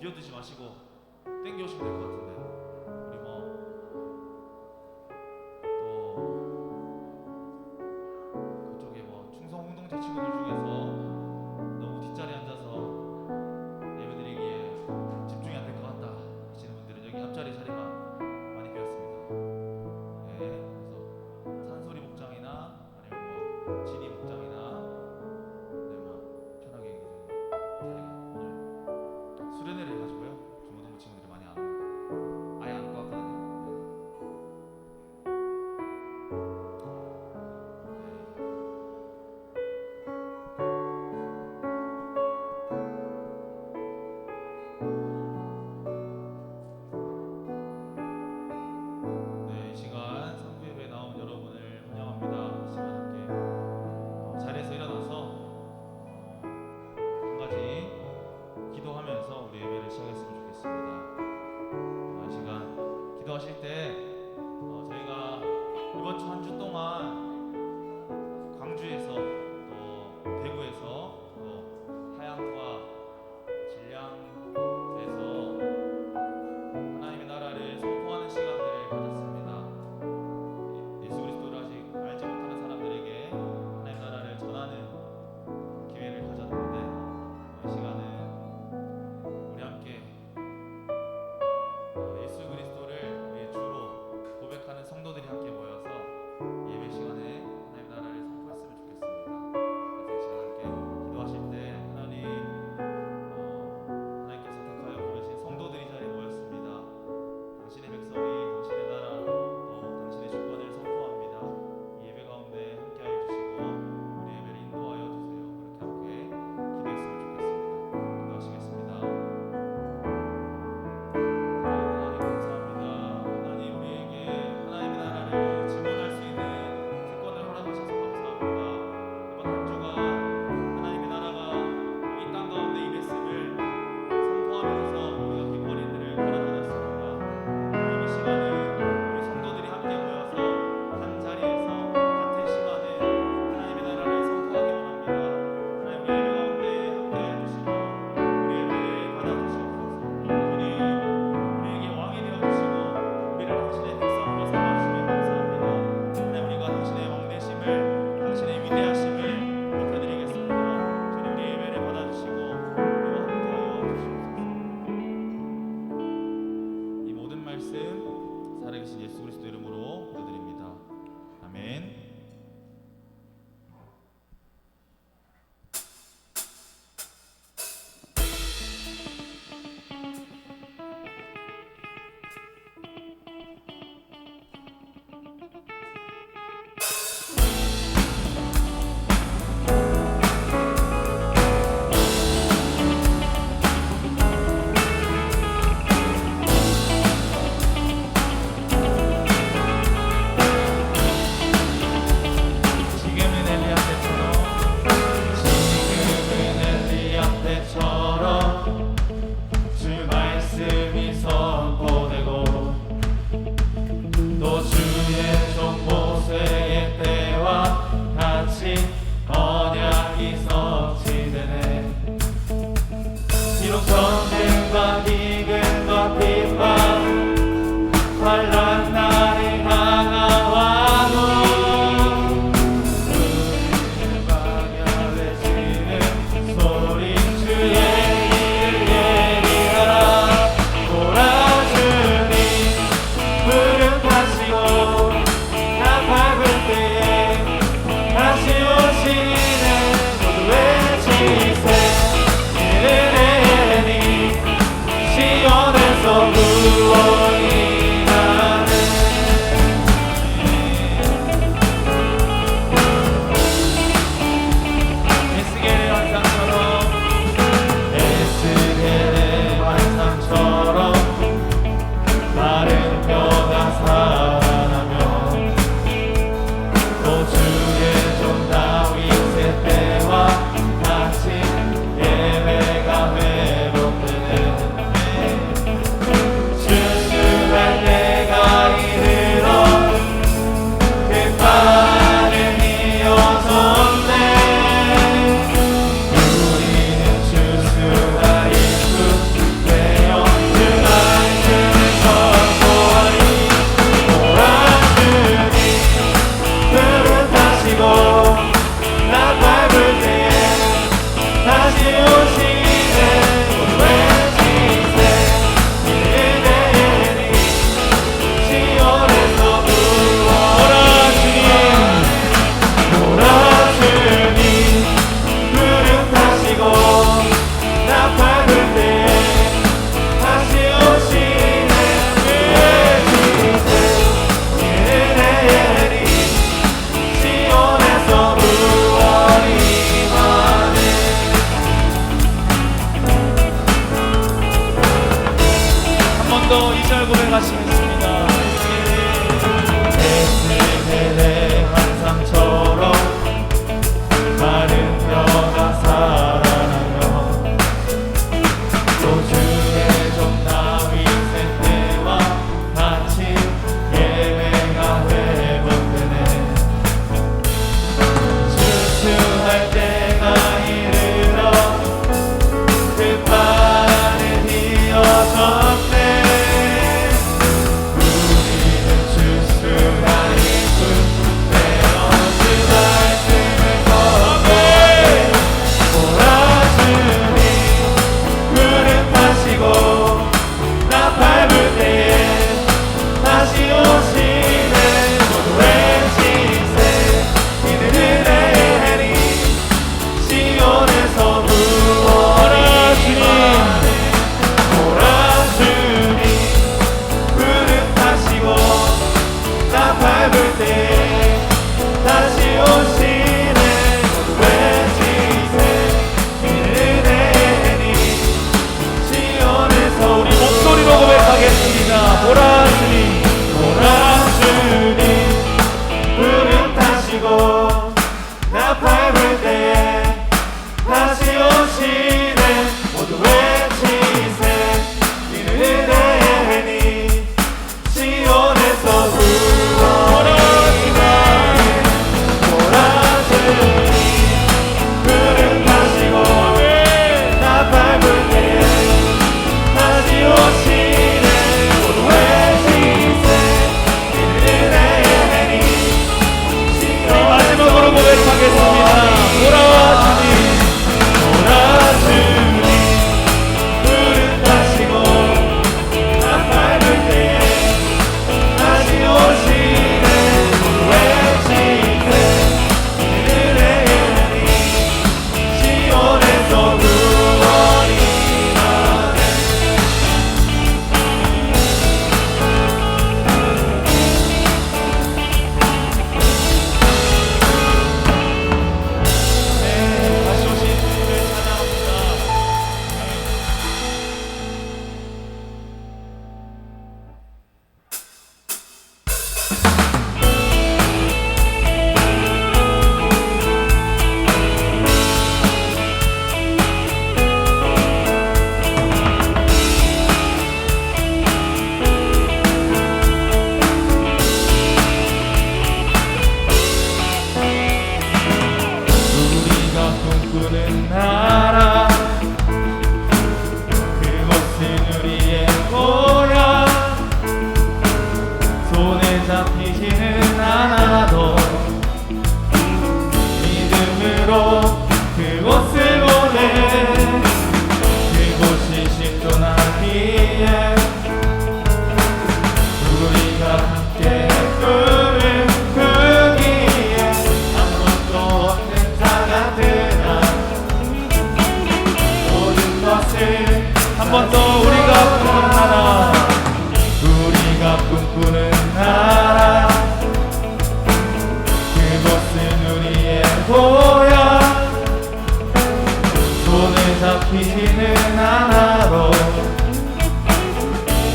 비워두지 마시고 땡겨오시면 될 것 같은데, 우리 또 그쪽에 충성 공동체 친구들 중에서 너무 뒷자리에 앉아서 예배드리기에 집중이 안 될 것 같다 하시는 분들은 여기 앞자리 자리가 많이 비었습니다. 네, 그래서 산소리 목장이나 아니면 진이 목장이나 편하게 자리가 오늘 수련회를 해가지고요. 중고등부 친구들이 많이 안 옵니다. 아예 안 올 것 같거든요. 네, 이 시간 성부 예배에 나온 여러분을 환영합니다. 이 시간 함께 자리에서 일어나서 한 가지 기도하면서 우리 예배를 시작했으면 좋겠습니다. 이 시간 기도하실 때 저희가 이번 주 한 주 동안 광주에서 또 대구에서 또 하양과 진량에서 하나님의 나라를 선포하는 시간들을 가졌습니다. 예수 그리스도를 아직 알지 못하는 사람들에게 하나님의 나라를 전하는 기회를 가졌는데, 이 시간은 우리 함께 예수 그리스도를 우리의 주로 고백하는 성도들이 함께 모여서 예배 시간에 하나님의 나라를 선포했으면 좋겠습니다. 번 더 이 절 고백하시겠습니다. 에스겔의 환상처럼 마른 뼈가 살아나며 또 주의 종 다윗의 때와 같이 예배가 회복되네. 추수할 때가 이르러 그 파는 이어졌네. 우리는 추수할 이쁜 베어진 말씀을 걷네. 몰아주니 구름 타시고 나 밟을 때에 다시 오시네. 모두 외치세 이들은 해리 시온에서 구원이 임하네. 몰아주니 구름 타시고 나 밟을 때 다시 오시네. 모두 외치세 이들은 해리 시온에서 우리 목소리로 고백하겠습니다. 몰아주니 몰아주니 구름 타시고 나 밟을 때 다시 오시네. 모두 외치세 이는 은혜니 시온에서 구원이 임하네. 몰아주니 구름 타시고 나 밟을 때 다시 오시네. 모두 외치세 이는 은혜니 시온에서 마지막으로 고백하겠습니다. 몰아주니 몰아주니 구름 타시고 나 밟을 때 다시 오시네. 외치세 이는 은혜니 시온에서 구원이 임하네. 다시 오신 주님을 찬양합니다. 우리가 꿈꾸는 나라 그곳은 우리의 고향. 손에 잡히지는 않아도 믿음으로 그곳을 보내. 그곳이 신존하기에 우리가 함께 꿈을 꾸기에 아무것도 없는 자 같으나 모든 것을 한 번 더 우리가 꿈꾸는 나라. 우리가 꿈꾸는 나라 그곳은 우리의 고향. 손에 잡히지는 않아도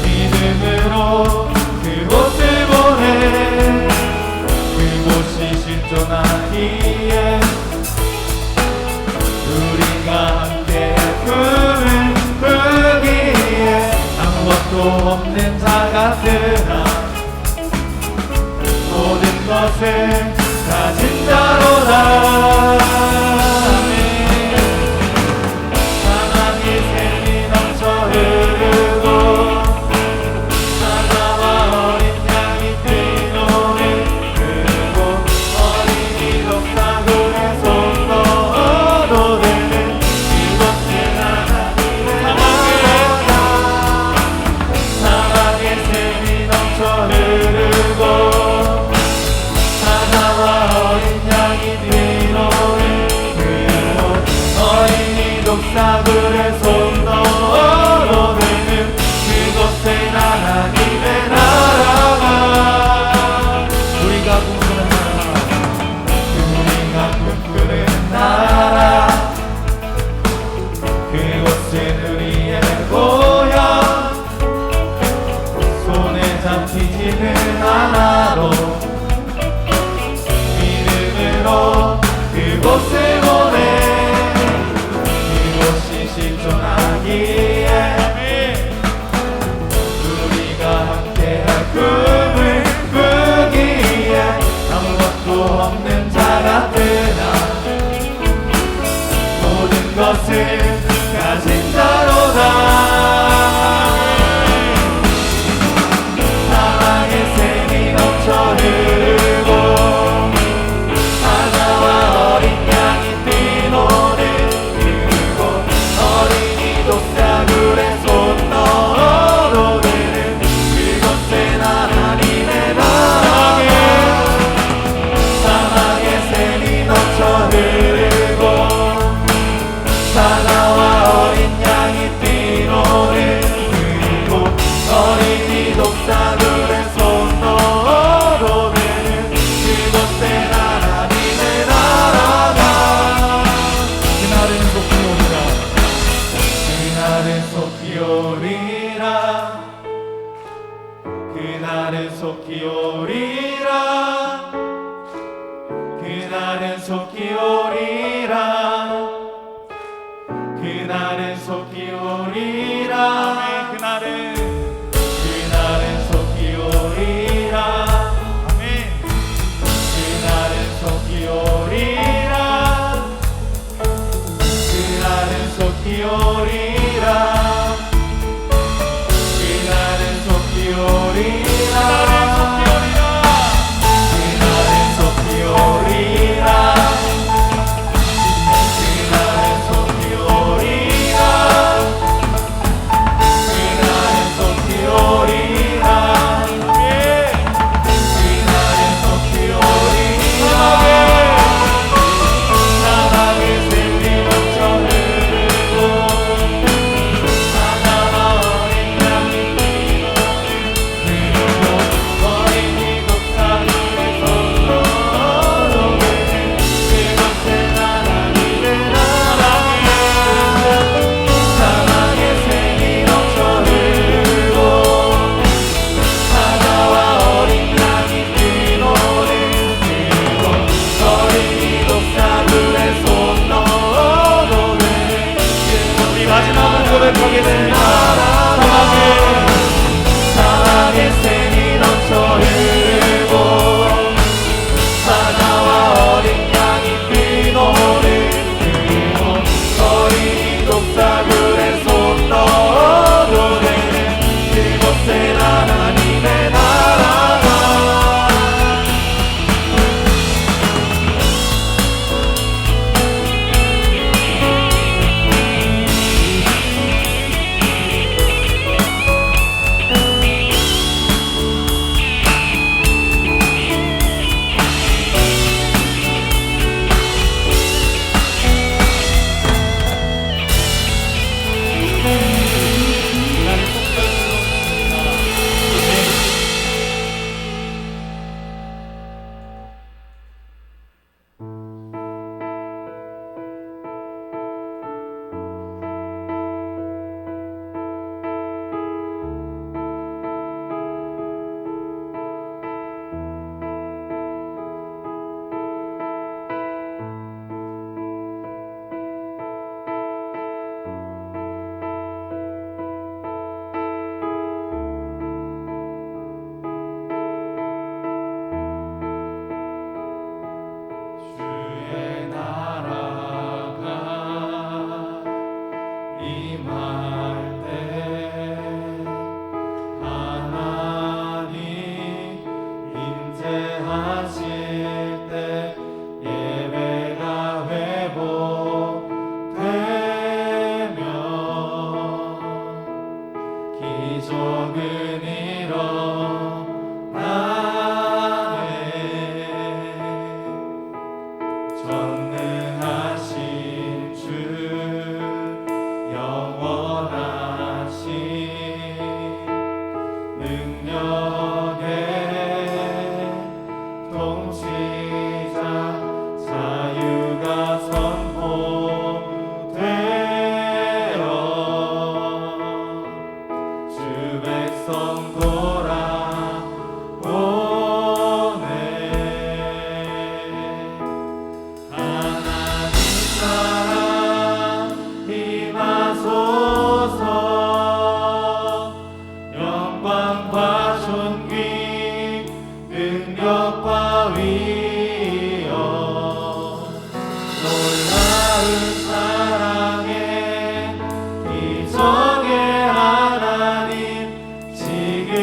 믿음으로 그곳을 보내. 그곳이 신존하기에 우리가 함께 꿈을 꾸기에 아무것도 없는 자 같으나 모든 것을 가진 자로다. 사랑의 샘이 넘쳐 흐르고 사자와 어린 양이 뛰노는 그곳. 어린이 독사구에 손 넣어도 되는 그곳은 하나님의 나라다. 사랑의 샘이 넘쳐 흐르고 사자 속히 오리라 그날은 속히 오리라 그날은 속히 오리라 그날은 속히 오리라 그날은 속히 오리라 아멘. 그날은 속히 오리라 그날은 속히 오리라 그날은 속히 오리라 그날은 속히 오리라 그날은 속히 오리라 그날은 속히 오리라 그날은 속히 오리라 사랑의 샘이 넘쳐 흐르고 사자와 어린 양이 그리고 어린이 독사들의 손으로 그것은 하나님의 나라 사랑의 샘이 넘쳐 흐르고 사자와 어린 양이 뛰노는 그곳 어린이 독사들의 손으로 우리 마지막으로 고백하겠습니다. 사랑의 샘이 넘쳐 흐르고 사자와 어린 양이 뛰노는 그곳 어린이 독사들의 손으로 그곳은 하나님의 나라가 주의 나라가 임할 때 하나님 임재하실 때 예배가 회복되며 기적은 일어나네 전능하신 주 영원하신 능력의 통치자 자유가 선포되어 주 백성 돌아오네 하나님 나라 임하소서 영광과 존귀 능력과 위엄 놀라운 사랑의 기적의 하나님 지금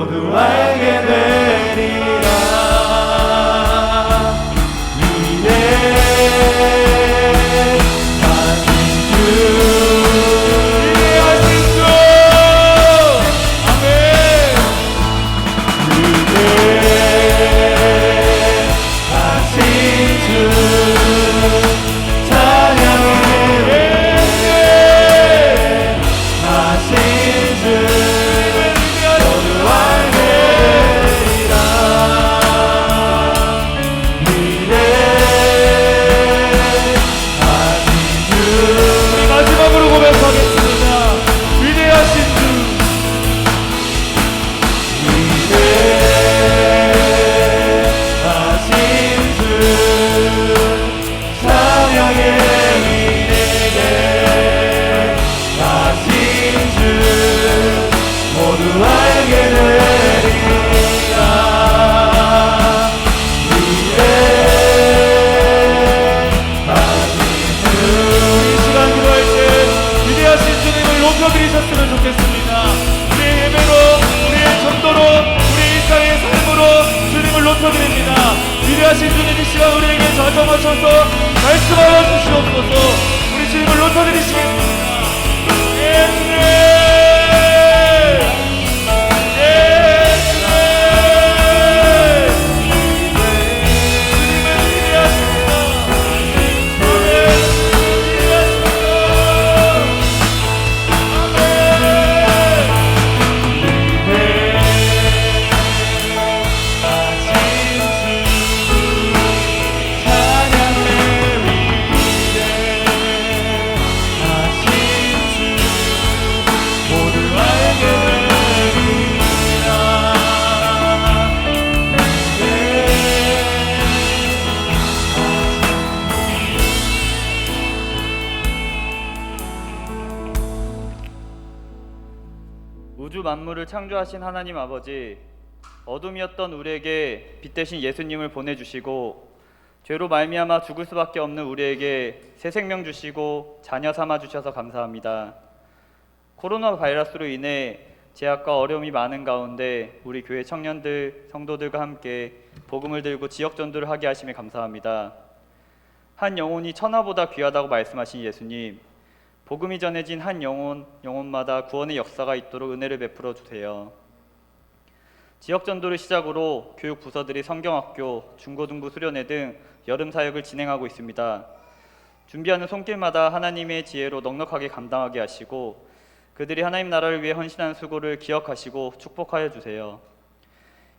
모두 알게 되리라. 위대하신 주, 위대하신 주, 아멘. 위대하신 주 찬양해. 하신 주 모두 알게 되리라. 위대하신 주, 우리 마지막으로 고백하겠습니다. 위대하신 주, 위대하신 주 찬양해. 위대하신 주 모두 알게 되리라. 위대하신 주, 이 시간 기도할 때 위대하신 주님을 높여드리셨으면 좋겠습니다. 우리의 예배로, 우리의 전도로, 우리의 일상의 삶으로 주님을 높여드립니다. 위대하신 주님, 이 시간 우리에게 자정하셔서 말씀하여 주시옵소서. 우리 주님을 높여드리시겠습니다. 우주 만물을 창조하신 하나님 아버지, 어둠이었던 우리에게 빛 대신 예수님을 보내주시고 죄로 말미암아 죽을 수밖에 없는 우리에게 새 생명 주시고 자녀 삼아 주셔서 감사합니다. 코로나 바이러스로 인해 제약과 어려움이 많은 가운데 우리 교회 청년들, 성도들과 함께 복음을 들고 지역 전도를 하게 하심에 감사합니다. 한 영혼이 천하보다 귀하다고 말씀하신 예수님, 복음이 전해진 한 영혼마다 구원의 역사가 있도록 은혜를 베풀어 주세요. 지역 전도를 시작으로 교육 부서들이 성경학교, 중고등부 수련회 등 여름 사역을 진행하고 있습니다. 준비하는 손길마다 하나님의 지혜로 넉넉하게 감당하게 하시고 그들이 하나님 나라를 위해 헌신하는 수고를 기억하시고 축복하여 주세요.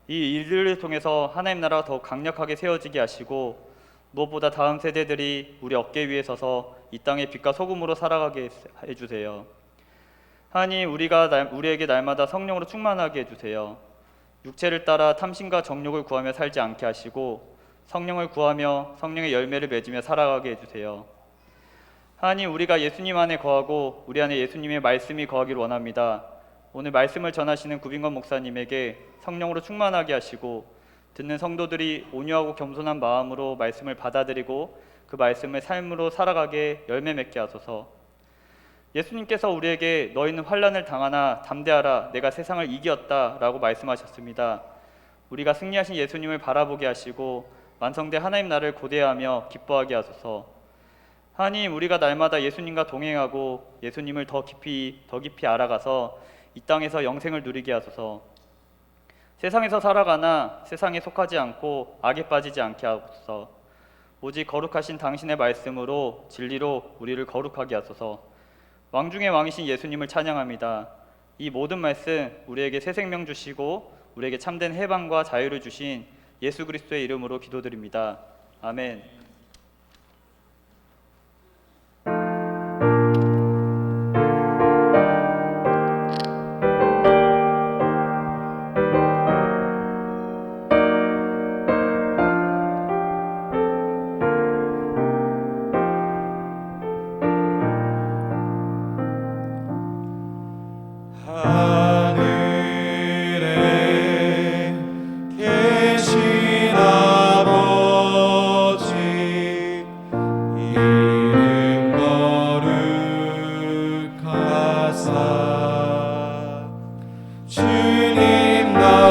이 일들을 통해서 하나님 나라가 더욱 강력하게 세워지게 하시고 무엇보다 다음 세대들이 우리 어깨 위에 서서 이 땅의 빛과 소금으로 살아가게 해주세요. 하나님, 우리에게 날마다 성령으로 충만하게 해주세요. 육체를 따라 탐심과 정욕을 구하며 살지 않게 하시고 성령을 구하며 성령의 열매를 맺으며 살아가게 해주세요. 하나님, 우리가 예수님 안에 거하고 우리 안에 예수님의 말씀이 거하기를 원합니다. 오늘 말씀을 전하시는 구빈건 목사님에게 성령으로 충만하게 하시고 듣는 성도들이 온유하고 겸손한 마음으로 말씀을 받아들이고 그 말씀을 삶으로 살아가게 열매 맺게 하소서. 예수님께서 우리에게 너희는 환난을 당하나 담대하라, 내가 세상을 이겼다 라고 말씀하셨습니다. 우리가 승리하신 예수님을 바라보게 하시고 완성된 하나님 나라를 고대하며 기뻐하게 하소서. 하나님, 우리가 날마다 예수님과 동행하고 예수님을 더 깊이 알아가서 이 땅에서 영생을 누리게 하소서. 세상에서 살아가나 세상에 속하지 않고 악에 빠지지 않게 하소서. 오직 거룩하신 당신의 말씀으로 진리로 우리를 거룩하게 하소서. 왕 중의 왕이신 예수님을 찬양합니다. 이 모든 말씀 우리에게 새 생명 주시고 우리에게 참된 해방과 자유를 주신 예수 그리스도의 이름으로 기도드립니다. 아멘. 주님 나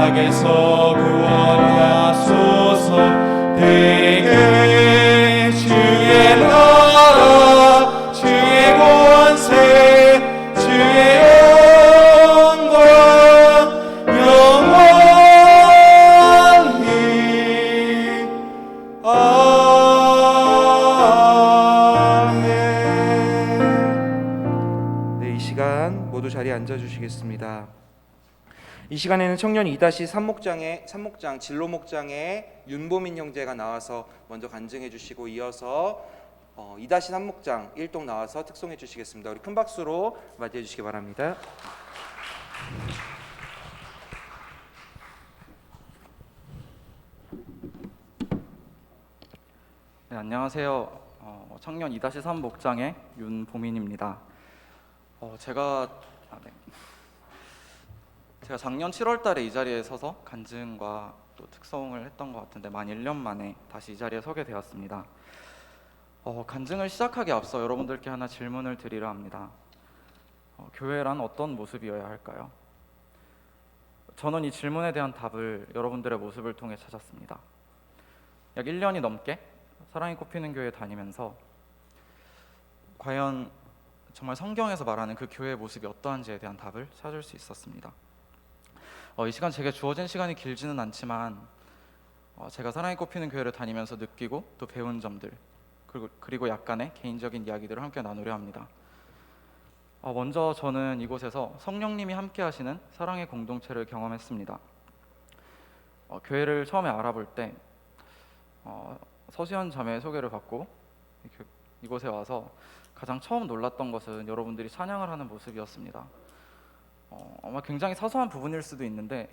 악에서 구원하소서. 내게 주의 나라 주의 권세 주의 영광 영원히 아멘. 네, 이 시간 모두 자리에 앉아 주시겠습니다. 이 시간에는 청년 2-3목장 진로목장의 윤보민 형제가 나와서 먼저 간증해 주시고 이어서 2-3목장 1동 나와서 특송해 주시겠습니다. 우리 큰 박수로 맞이해 주시기 바랍니다. 네, 안녕하세요. 청년 2-3 목장의 윤보민입니다. 제가 작년 7월달에 이 자리에 서서 간증과 또 특송을 했던 것 같은데 만 1년 만에 다시 이 자리에 서게 되었습니다. 간증을 시작하기 앞서 여러분들께 하나 질문을 드리려 합니다. 교회란 어떤 모습이어야 할까요? 저는 이 질문에 대한 답을 여러분들의 모습을 통해 찾았습니다. 약 1년이 넘게 사랑이 꽃피는 교회에 다니면서 과연 정말 성경에서 말하는 그 교회의 모습이 어떠한지에 대한 답을 찾을 수 있었습니다. 이 시간 제게 주어진 시간이 길지는 않지만 제가 사랑이 꽃피는 교회를 다니면서 느끼고 또 배운 점들 그리고 약간의 개인적인 이야기들을 함께 나누려 합니다. 먼저 저는 이곳에서 성령님이 함께 하시는 사랑의 공동체를 경험했습니다. 교회를 처음에 알아볼 때 서수연 자매의 소개를 받고 이곳에 와서 가장 처음 놀랐던 것은 여러분들이 찬양을 하는 모습이었습니다. 아마 굉장히 사소한 부분일 수도 있는데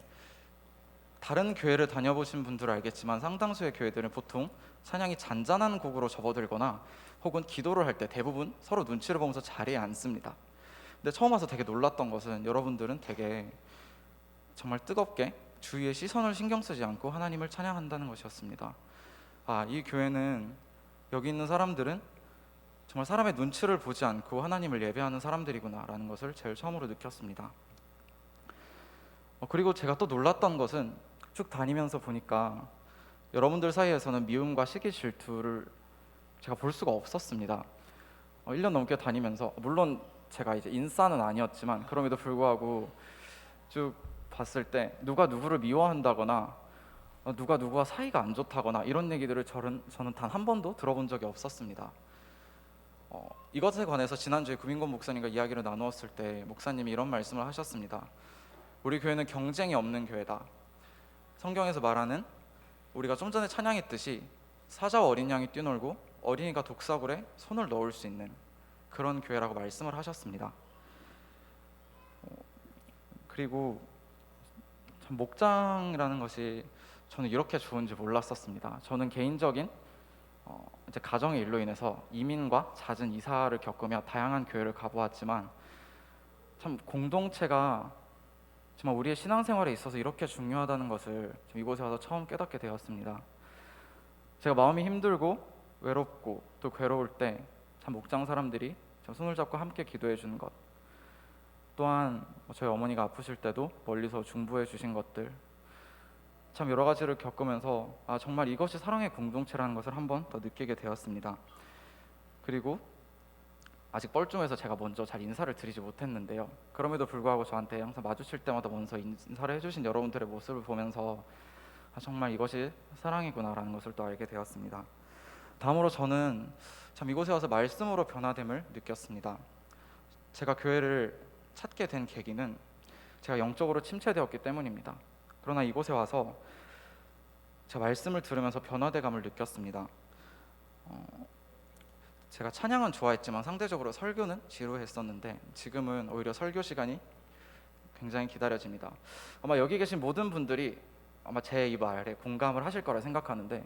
다른 교회를 다녀보신 분들은 알겠지만 상당수의 교회들은 보통 찬양이 잔잔한 곡으로 접어들거나 혹은 기도를 할 때 대부분 서로 눈치를 보면서 자리에 앉습니다. 근데 처음 와서 되게 놀랐던 것은 여러분들은 되게 정말 뜨겁게 주위의 시선을 신경 쓰지 않고 하나님을 찬양한다는 것이었습니다. 이 교회는 여기 있는 사람들은 정말 사람의 눈치를 보지 않고 하나님을 예배하는 사람들이구나라는 것을 제일 처음으로 느꼈습니다. 그리고 제가 또 놀랐던 것은 쭉 다니면서 보니까 여러분들 사이에서는 미움과 시기 질투를 제가 볼 수가 없었습니다. 1년 넘게 다니면서 물론 제가 이제 인싸는 아니었지만 그럼에도 불구하고 쭉 봤을 때 누가 누구를 미워한다거나 누가 누구와 사이가 안 좋다거나 이런 얘기들을 저는 단 한 번도 들어본 적이 없었습니다. 이것에 관해서 지난주에 구민권 목사님과 이야기를 나누었을 때 목사님이 이런 말씀을 하셨습니다. 우리 교회는 경쟁이 없는 교회다. 성경에서 말하는 우리가 좀 전에 찬양했듯이 사자와 어린 양이 뛰놀고 어린이가 독사굴에 손을 넣을 수 있는 그런 교회라고 말씀을 하셨습니다. 그리고 참 목장이라는 것이 저는 이렇게 좋은지 몰랐었습니다. 저는 개인적인 이제 가정의 일로 인해서 이민과 잦은 이사를 겪으며 다양한 교회를 가보았지만 참 공동체가 정말 우리의 신앙생활에 있어서 이렇게 중요하다는 것을 이곳에 와서 처음 깨닫게 되었습니다. 제가 마음이 힘들고 외롭고 또 괴로울 때 참 목장 사람들이 손을 잡고 함께 기도해 주는 것, 또한 저희 어머니가 아프실 때도 멀리서 중보해 주신 것들, 참 여러 가지를 겪으면서 정말 이것이 사랑의 공동체라는 것을 한 번 더 느끼게 되었습니다. 그리고 아직 뻘쭘해서 제가 먼저 잘 인사를 드리지 못했는데요. 그럼에도 불구하고 저한테 항상 마주칠 때마다 먼저 인사를 해주신 여러분들의 모습을 보면서 정말 이것이 사랑이구나라는 것을 또 알게 되었습니다. 다음으로 저는 참 이곳에 와서 말씀으로 변화됨을 느꼈습니다. 제가 교회를 찾게 된 계기는 제가 영적으로 침체되었기 때문입니다. 그러나 이곳에 와서 제가 말씀을 들으면서 변화됨을 느꼈습니다. 제가 찬양은 좋아했지만 상대적으로 설교는 지루했었는데 지금은 오히려 설교 시간이 굉장히 기다려집니다. 아마 여기 계신 모든 분들이 아마 제 이 말에 공감을 하실 거라 생각하는데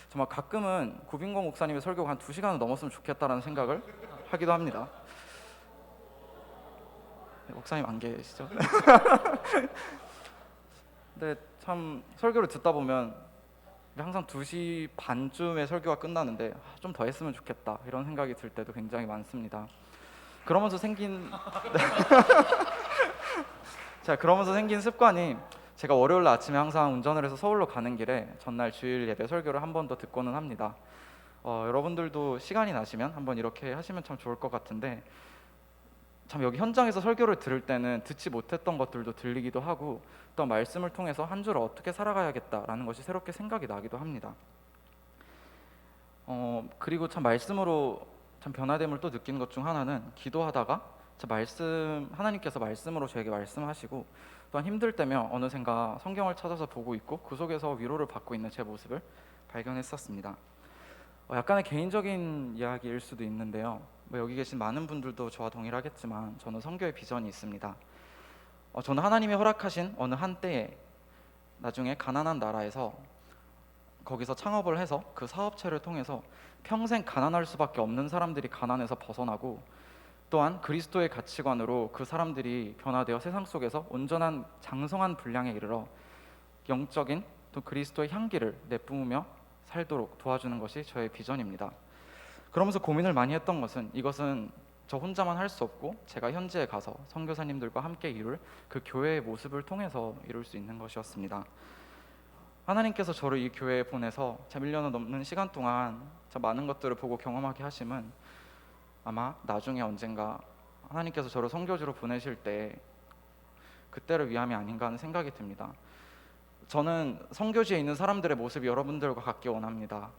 정말 가끔은 구빈공 목사님의 설교가 한 2시간은 넘었으면 좋겠다라는 생각을 하기도 합니다. 목사님 안 계시죠? 근데 참 설교를 듣다 보면 항상 2시 반쯤에 설교가 끝나는데 좀 더 했으면 좋겠다 이런 생각이 들 때도 굉장히 많습니다. 그러면서 생긴 습관이 제가 월요일 날 아침에 항상 운전을 해서 서울로 가는 길에 전날 주일 예배 설교를 한 번 더 듣고는 합니다. 여러분들도 시간이 나시면 한번 이렇게 하시면 참 좋을 것 같은데, 참 여기 현장에서 설교를 들을 때는 듣지 못했던 것들도 들리기도 하고, 또 말씀을 통해서 한 주를 어떻게 살아가야겠다라는 것이 새롭게 생각이 나기도 합니다. 그리고 참 말씀으로 참 변화됨을 또 느낀 것 중 하나는, 기도하다가 하나님께서 말씀으로 저에게 말씀하시고, 또한 힘들 때면 어느샌가 성경을 찾아서 보고 있고 그 속에서 위로를 받고 있는 제 모습을 발견했었습니다. 약간의 개인적인 이야기일 수도 있는데요. 여기 계신 많은 분들도 저와 동일하겠지만 저는 선교의 비전이 있습니다. 저는 하나님이 허락하신 어느 한때에 나중에 가난한 나라에서 거기서 창업을 해서 그 사업체를 통해서 평생 가난할 수밖에 없는 사람들이 가난에서 벗어나고, 또한 그리스도의 가치관으로 그 사람들이 변화되어 세상 속에서 온전한 장성한 분량에 이르러 영적인 또 그리스도의 향기를 내뿜으며 살도록 도와주는 것이 저의 비전입니다. 그러면서 고민을 많이 했던 것은, 이것은 저 혼자만 할 수 없고 제가 현지에 가서 선교사님들과 함께 이룰 그 교회의 모습을 통해서 이룰 수 있는 것이었습니다. 하나님께서 저를 이 교회에 보내서 1년을 넘는 시간 동안 많은 것들을 보고 경험하게 하심은, 아마 나중에 언젠가 하나님께서 저를 선교지로 보내실 때 그때를 위함이 아닌가 하는 생각이 듭니다. 저는 선교지에 있는 사람들의 모습이 여러분들과 같기 원합니다.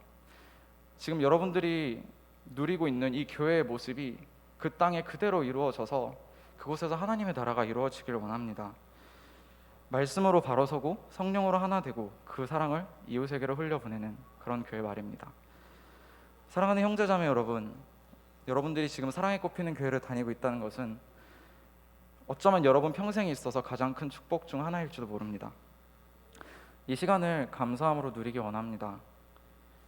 지금 여러분들이 누리고 있는 이 교회의 모습이 그 땅에 그대로 이루어져서 그곳에서 하나님의 나라가 이루어지길 원합니다. 말씀으로 바로 서고 성령으로 하나 되고 그 사랑을 이웃에게로 흘려보내는 그런 교회 말입니다. 사랑하는 형제자매 여러분, 여러분들이 지금 사랑에 꼽히는 교회를 다니고 있다는 것은 어쩌면 여러분 평생에 있어서 가장 큰 축복 중 하나일지도 모릅니다. 이 시간을 감사함으로 누리기 원합니다.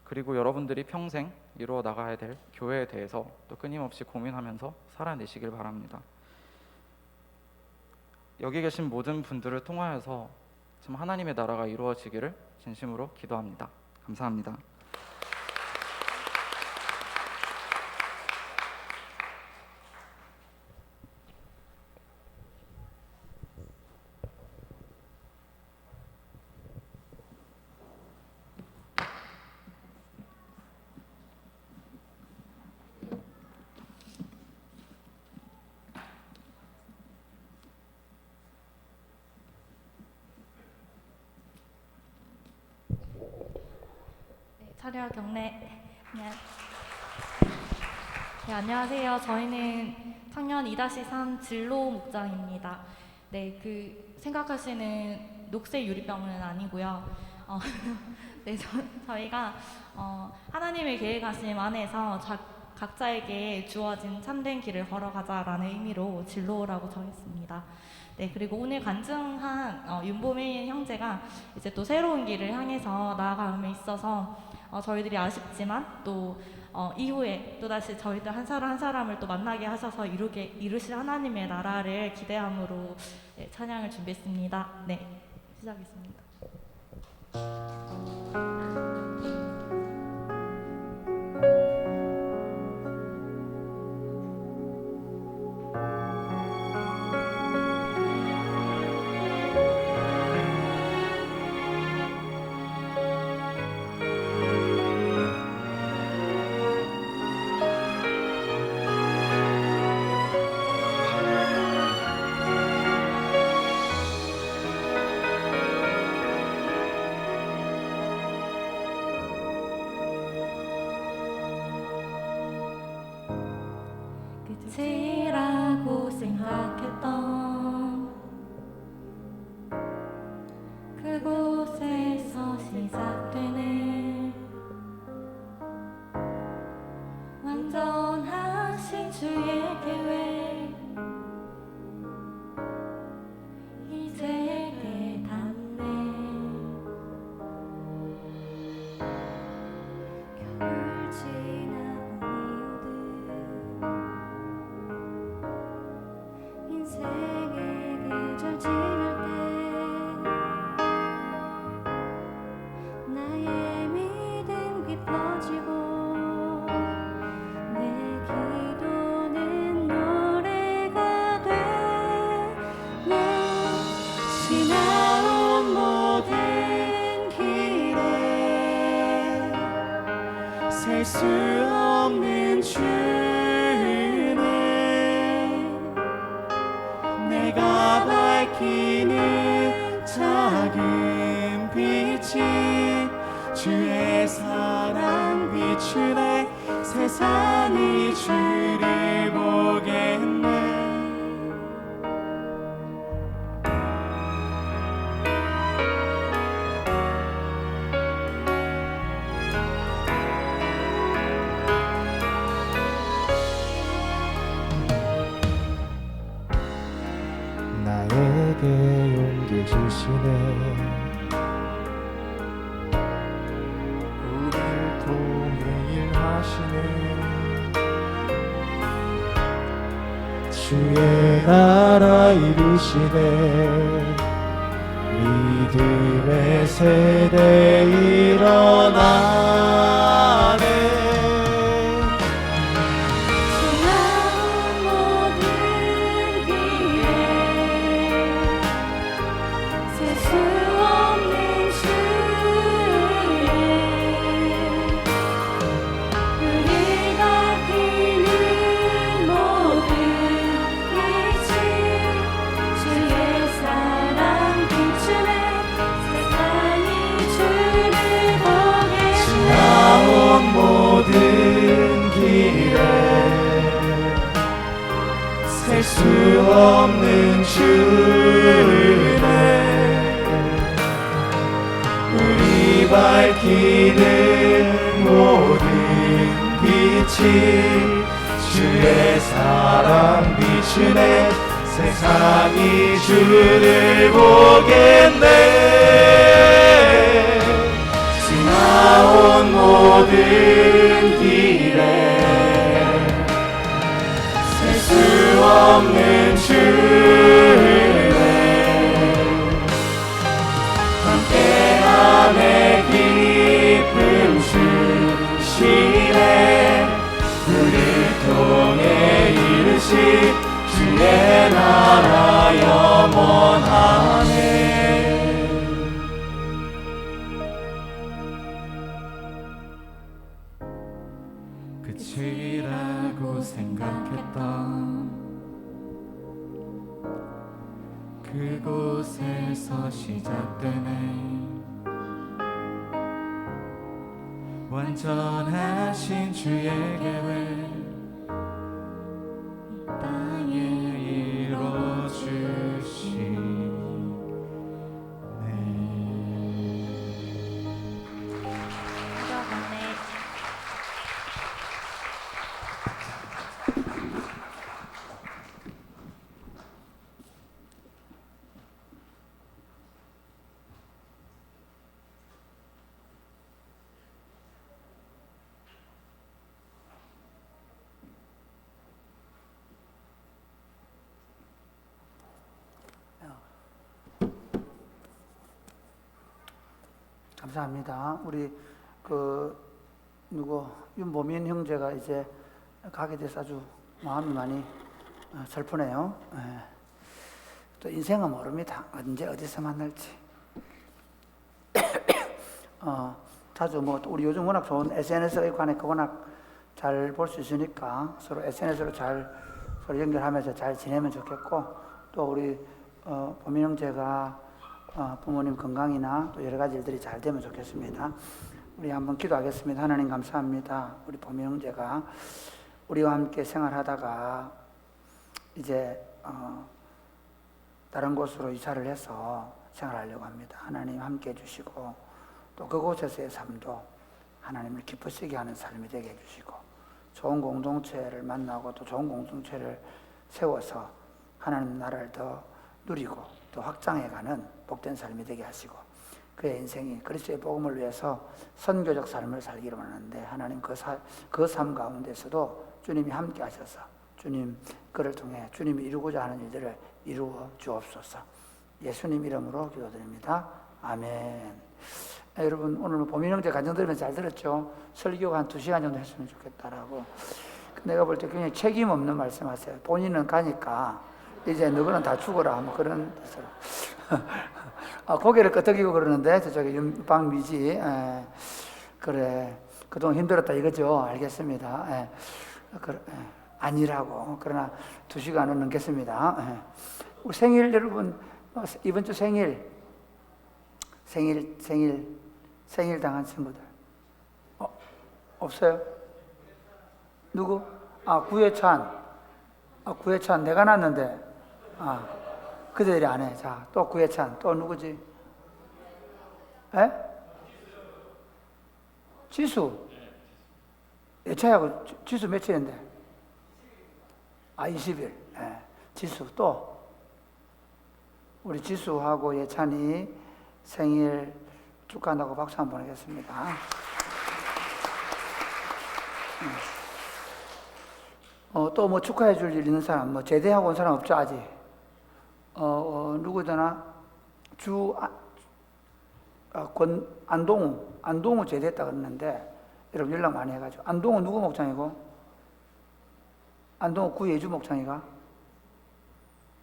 그리고 여러분들이 평생 이루어 나가야 될 교회에 대해서 또 끊임없이 고민하면서 살아내시길 바랍니다. 여기 계신 모든 분들을 통하여서 참 하나님의 나라가 이루어지기를 진심으로 기도합니다. 감사합니다. 차려 경례. 네, 안녕하세요. 저희는 청년 2-3 진로 목장입니다. 네, 생각하시는 녹색 유리병은 아니고요. 네, 저희가 하나님의 계획하심 안에서 각자에게 주어진 참된 길을 걸어가자라는 의미로 진로라고 정했습니다. 네, 그리고 오늘 간증한 윤보민 형제가 이제 또 새로운 길을 향해서 나아감에 있어서 저희들이 아쉽지만 또 이후에 또다시 저희들 한 사람 한 사람을 또 만나게 하셔서 이루실 하나님의 나라를 기대함으로 네, 찬양을 준비했습니다. 네, 시작하겠습니다. 수 없는 주님 내가 밝히는 작은 빛이 주의 사랑 비추네 세상이 주를 보겠네 나에게 용기 주시네 우리를 통해 일하시네 주의 나라 이루시네 믿음의 세대 일어나네 지나온 모든 길에 셀 수 없는 주의 우리가 피는 모든 빛이 주의 사랑 비추네 세상이 주를 보게 지나온 모든 길에 셀 수 없는 주네 우리 밝히는 모든 빛이 주의 사랑 비추네 세상이 주를 보겠네 지나온 모든 길에 셀 수 없는 주네 함께함의 기쁨 주시네 우리를 통해 이루신 주의 나라 영원하네 끝이라고 생각했던 그곳에서 시작되네 완전하신 주의 계획 땅에 이뤄주시네 들어가네. 감사합니다. 우리 윤보민 형제가 이제 가게 돼서 아주 마음이 많이 슬프네요. 또 인생은 모릅니다. 언제 어디서 만날지. 자주 우리 요즘 워낙 좋은 SNS에 관해 워낙 잘 볼 수 있으니까 서로 SNS로 잘 서로 연결하면서 잘 지내면 좋겠고 또 우리 보민 형제가 부모님 건강이나 또 여러 가지 일들이 잘 되면 좋겠습니다. 우리 한번 기도하겠습니다. 하나님 감사합니다. 우리 보민 형제가 우리와 함께 생활하다가 이제 다른 곳으로 이사를 해서 생활하려고 합니다. 하나님 함께 해주시고 또 그곳에서의 삶도 하나님을 기쁘시게 하는 삶이 되게 해주시고 좋은 공동체를 만나고 또 좋은 공동체를 세워서 하나님 나라를 더 누리고 또 확장해가는 복된 삶이 되게 하시고 그의 인생이 그리스도의 복음을 위해서 선교적 삶을 살기를 원하는데 하나님 그 삶 가운데서도 주님이 함께 하셔서 주님 그를 통해 주님이 이루고자 하는 일들을 이루어 주옵소서. 예수님 이름으로 기도드립니다. 아멘. 여러분 오늘 보민 형제 간증 들으면서 잘 들었죠? 설교가 한 2시간 정도 했으면 좋겠다라고. 내가 볼 때 굉장히 책임 없는 말씀하세요. 본인은 가니까 이제 너희는 다 죽어라 뭐 그런 뜻으로. 고개를 끄덕이고 그러는데 저쪽에 박미지 그래 그동안 힘들었다 이거죠. 알겠습니다. 예. 아니라고. 그러나 2시간은 넘겠습니다. 예. 우리 생일 여러분, 이번 주 생일 당한 친구들 없어요? 누구? 구혜찬 내가 낳았는데 그들이 안 해. 자, 또 구혜찬 또 누구지? 에? 지수. 예차하고 지수 며칠인데? 20일. 예. 지수 또 우리 지수하고 예찬이 생일 축하한다고 박수 한번 보내겠습니다. 또 뭐 축하해 줄 일 있는 사람, 뭐 제대하고 온 사람 없죠 아직? 누구더나? 안동우 제대했다 그랬는데 여러분 연락 많이 해가지고. 안동우 누구 목장이고? 안동우 구예주 목장이가?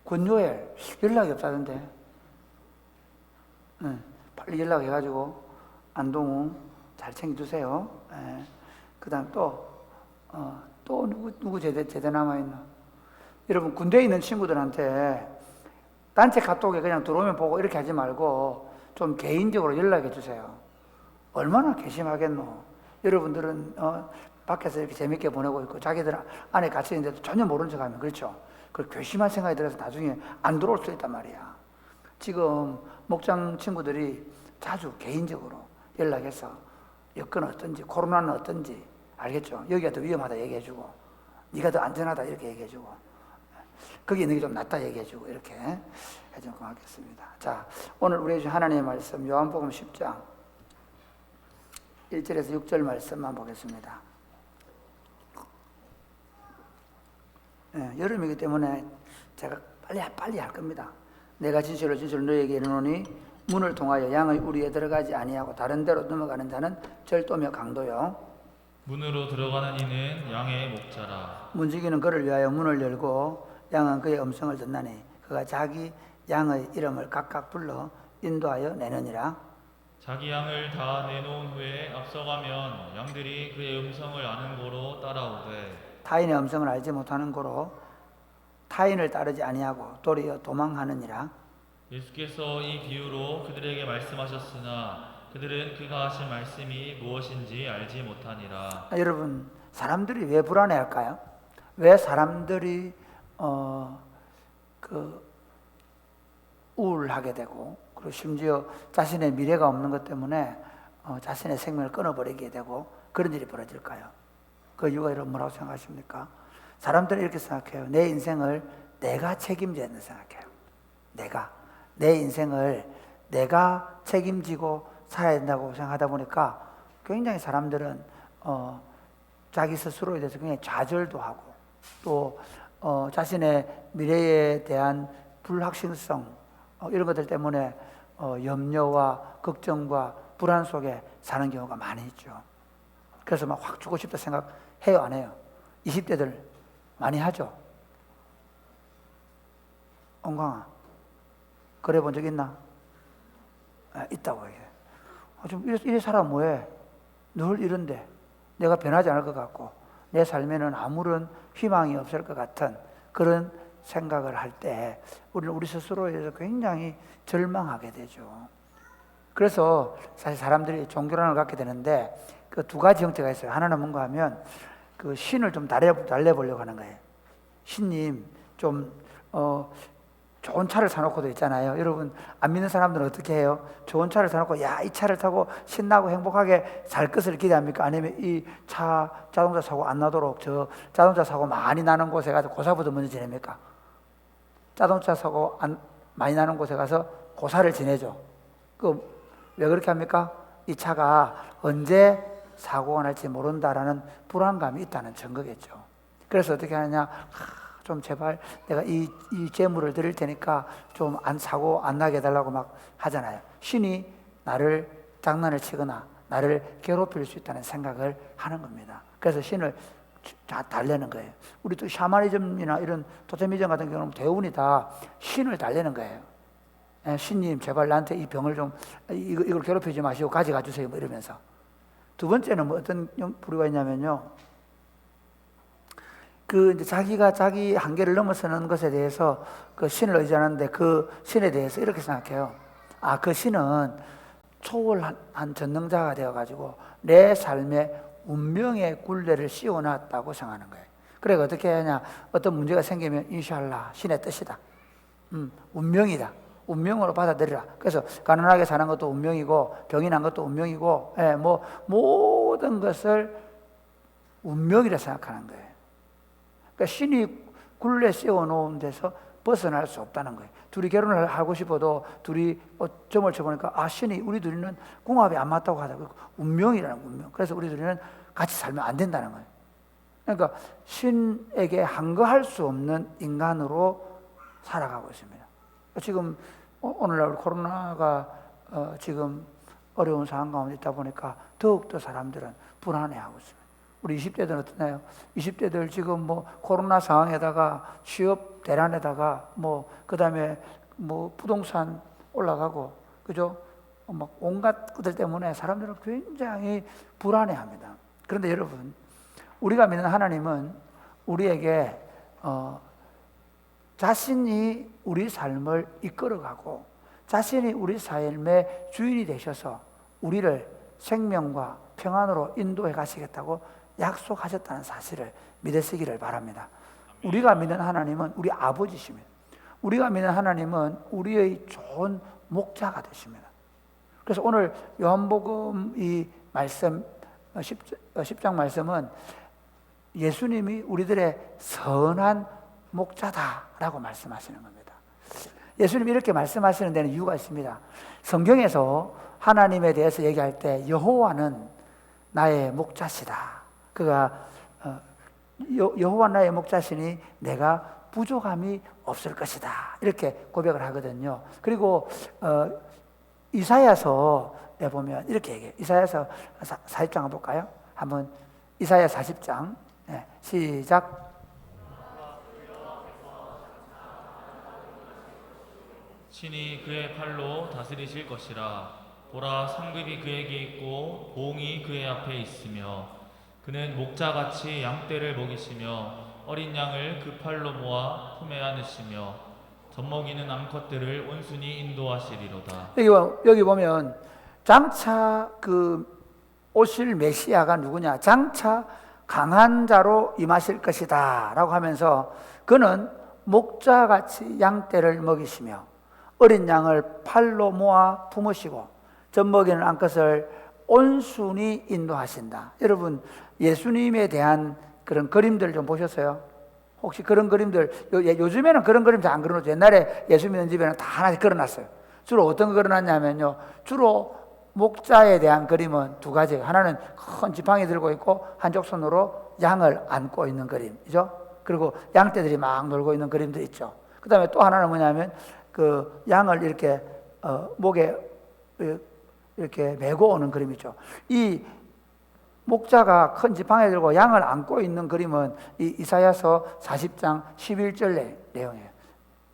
권요엘 연락이 없다던데. 빨리 연락해가지고 안동우 잘 챙겨주세요. 그 다음 또 누구 제대 남아있나? 여러분 군대에 있는 친구들한테 단체 카톡에 그냥 들어오면 보고 이렇게 하지 말고 좀 개인적으로 연락해 주세요. 얼마나 괘씸하겠노. 여러분들은 밖에서 이렇게 재밌게 보내고 있고 자기들 안에 갇혀 있는데도 전혀 모르는 척하면 그렇죠. 그 괘씸한 생각이 들어서 나중에 안 들어올 수 있단 말이야. 지금 목장 친구들이 자주 개인적으로 연락해서 여건은 어떤지, 코로나는 어떤지 알겠죠? 여기가 더 위험하다 얘기해주고, 네가 더 안전하다 이렇게 얘기해주고, 거기 있는 게 좀 낫다 얘기해주고 이렇게 해주면 고맙겠습니다. 자, 오늘 우리 주신 하나님의 말씀 요한복음 10장 1절에서 6절 말씀만 보겠습니다. 여름이기 때문에 제가 빨리 할 겁니다. 내가 진실로 너희에게 이르노니 문을 통하여 양의 우리에 들어가지 아니하고 다른 데로 넘어가는 자는 절도며 강도요. 문으로 들어가는 이는 양의 목자라. 문지기는 그를 위하여 문을 열고 양은 그의 음성을 듣나니 그가 자기 양의 이름을 각각 불러 인도하여 내느니라. 자기 양을 다 내놓은 후에 앞서가면 양들이 그의 음성을 아는 고로 따라오되 타인의 음성을 알지 못하는 고로 타인을 따르지 아니하고 도리어 도망하느니라. 예수께서 이 비유로 그들에게 말씀하셨으나 그들은 그가 하신 말씀이 무엇인지 알지 못하니라. 여러분, 사람들이 왜 불안해할까요? 왜 사람들이 우울하게 되고, 그리고 심지어 자신의 미래가 없는 것 때문에 자신의 생명을 끊어버리게 되고 그런 일이 벌어질까요? 그 이유가 여러분 뭐라고 생각하십니까? 사람들은 이렇게 생각해요. 내 인생을 내가 책임져야 된다 생각해요. 내 인생을 내가 책임지고 살아야 된다고 생각하다 보니까 굉장히 사람들은 자기 스스로에 대해서 굉장히 좌절도 하고 또 자신의 미래에 대한 불확실성 이런 것들 때문에 염려와 걱정과 불안 속에 사는 경우가 많이 있죠. 그래서 막 확 죽고 싶다 생각해요, 안 해요? 20대들 많이 하죠. 엉광아, 그래 본 적 있나? 있다고 얘기해. 좀 이래 살아 뭐해? 늘 이런데 내가 변하지 않을 것 같고 내 삶에는 아무런 희망이 없을 것 같은 그런 생각을 할 때 우리는 우리 스스로에 대해서 굉장히 절망하게 되죠. 그래서 사실 사람들이 종교라는 걸 갖게 되는데 그 두 가지 형태가 있어요. 하나는 뭔가 하면 그 신을 좀 달래보려고 하는 거예요. 신님 좀 좋은 차를 사놓고도 있잖아요. 여러분 안 믿는 사람들은 어떻게 해요? 좋은 차를 사놓고 야, 이 차를 타고 신나고 행복하게 살 것을 기대합니까? 아니면 이 자동차 사고 안 나도록 저 자동차 사고 많이 나는 곳에 가서 고사부터 먼저 지냅니까? 자동차 사고 많이 나는 곳에 가서 고사를 지내죠. 왜 그렇게 합니까? 이 차가 언제 사고가 날지 모른다라는 불안감이 있다는 증거겠죠. 그래서 어떻게 하느냐? 좀 제발 내가 이 재물을 드릴 테니까 좀 사고 안 나게 해달라고 막 하잖아요. 신이 나를 장난을 치거나 나를 괴롭힐 수 있다는 생각을 하는 겁니다. 그래서 신을 다 달래는 거예요. 우리 또 샤머니즘이나 이런 토테미즘 같은 경우는 대부분이 다 신을 달래는 거예요. 신님 제발 나한테 이 병을 좀 이걸 괴롭히지 마시고 가져가 주세요 뭐 이러면서. 두 번째는 뭐 어떤 부류가 있냐면요. 그 이제 자기가 자기 한계를 넘어서는 것에 대해서 그 신을 의지하는데 그 신에 대해서 이렇게 생각해요. 아, 그 신은 초월한 전능자가 되어가지고 내 삶에 운명의 굴레를 씌워놨다고 생각하는 거예요. 그래 어떻게 하냐? 어떤 문제가 생기면 인샬라 신의 뜻이다. 운명이다. 운명으로 받아들이라. 그래서 가난하게 사는 것도 운명이고 병이 난 것도 운명이고, 예, 뭐 모든 것을 운명이라 생각하는 거예요. 그러니까 신이 굴레 씌워놓은 데서 벗어날 수 없다는 거예요. 둘이 결혼을 하고 싶어도 둘이 점을 쳐보니까 아, 신이 우리 둘이는 궁합이 안 맞다고 하다고. 운명이라는 운명. 그래서 우리 둘이는 같이 살면 안 된다는 거예요. 그러니까 신에게 한거할 수 없는 인간으로 살아가고 있습니다. 지금 오늘날 코로나가 지금 어려운 상황 가운데 있다 보니까 더욱더 사람들은 불안해하고 있습니다. 우리 20대들은 어떠나요? 20대들 지금 뭐 코로나 상황에다가 취업 대란에다가 뭐 그다음에 뭐 부동산 올라가고, 그죠? 막 온갖 것들 때문에 사람들은 굉장히 불안해합니다. 그런데 여러분, 우리가 믿는 하나님은 우리에게 자신이 우리 삶을 이끌어가고 자신이 우리 삶의 주인이 되셔서 우리를 생명과 평안으로 인도해 가시겠다고 약속하셨다는 사실을 믿으시기를 바랍니다. 우리가 믿는 하나님은 우리 아버지십니다. 우리가 믿는 하나님은 우리의 좋은 목자가 되십니다. 그래서 오늘 요한복음 이 말씀 10장 말씀은 예수님이 우리들의 선한 목자다라고 말씀하시는 겁니다. 예수님이 이렇게 말씀하시는 데는 이유가 있습니다. 성경에서 하나님에 대해서 얘기할 때 여호와는 나의 목자시다. 그가 여호와 나의 목자시니 내가 부족함이 없을 것이다. 이렇게 고백을 하거든요. 그리고 이사야서에 보면 이렇게 얘기해요. 이사야서 40장 한번 볼까요? 한번 이사야 40장 시작. 신이 그의 팔로 다스리실 것이라. 보라, 상급이 그에게 있고 보응이 그의 앞에 있으며 그는 목자같이 양떼를 먹이시며 어린 양을 그 팔로 모아 품에 안으시며 젖먹이는 암컷들을 온순히 인도하시리로다. 여기 보면 장차 그 오실 메시아가 누구냐? 장차 강한 자로 임하실 것이다 라고 하면서 그는 목자같이 양떼를 먹이시며 어린 양을 팔로 모아 품으시고 젖먹이는 암컷을 온순히 인도하신다. 여러분, 예수님에 대한 그런 그림들 좀 보셨어요? 혹시 그런 그림들, 요즘에는 그런 그림 잘 안 그려놓죠. 옛날에 예수 믿는 집에는 다 하나씩 그려놨어요. 주로 어떤 거 그려놨냐면요, 주로 목자에 대한 그림은 두 가지예요. 하나는 큰 지팡이 들고 있고 한쪽 손으로 양을 안고 있는 그림이죠. 그리고 양떼들이 막 놀고 있는 그림도 있죠. 그 다음에 또 하나는 뭐냐면 그 양을 이렇게 목에 이렇게 메고 오는 그림이죠. 이 목자가 큰 지팡이 들고 양을 안고 있는 그림은 이 이사야서 40장 11절 내용이에요.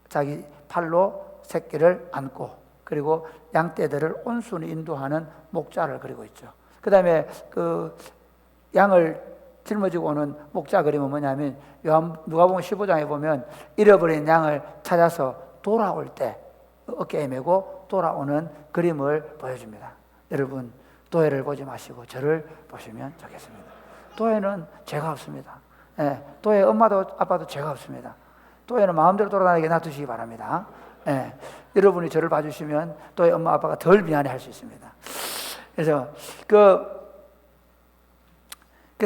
자기 팔로 새끼를 안고 그리고 양떼들을 온순히 인도하는 목자를 그리고 있죠. 그 다음에 그 양을 짊어지고 오는 목자 그림은 뭐냐면 누가복음 15장에 보면 잃어버린 양을 찾아서 돌아올 때 어깨에 메고 돌아오는 그림을 보여줍니다. 여러분, 도회를 보지 마시고 저를 보시면 좋겠습니다. 도회는 죄가 없습니다. 도회 엄마도 아빠도 죄가 없습니다. 도회는 마음대로 돌아다니게 놔두시기 바랍니다. 여러분이 저를 봐주시면 도회 엄마 아빠가 덜 미안해할 수 있습니다. 그래서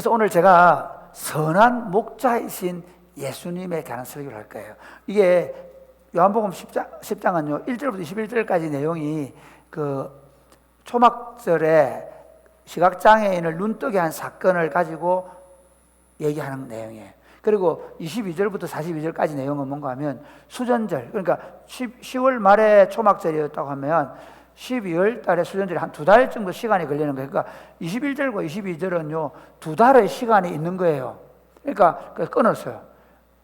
오늘 제가 선한 목자이신 예수님에 관한 설교를 할 거예요. 이게 요한복음 10장은요 1절부터 21절까지 내용이 그 초막절에 시각장애인을 눈뜨게 한 사건을 가지고 얘기하는 내용이에요. 그리고 22절부터 42절까지 내용은 뭔가 하면 수전절, 그러니까 10월 말에 초막절이었다고 하면 12월 달에 수전절이 한 2달 정도 시간이 걸리는 거예요. 그러니까 21절과 22절은요 2달의 시간이 있는 거예요. 그러니까 끊었어요.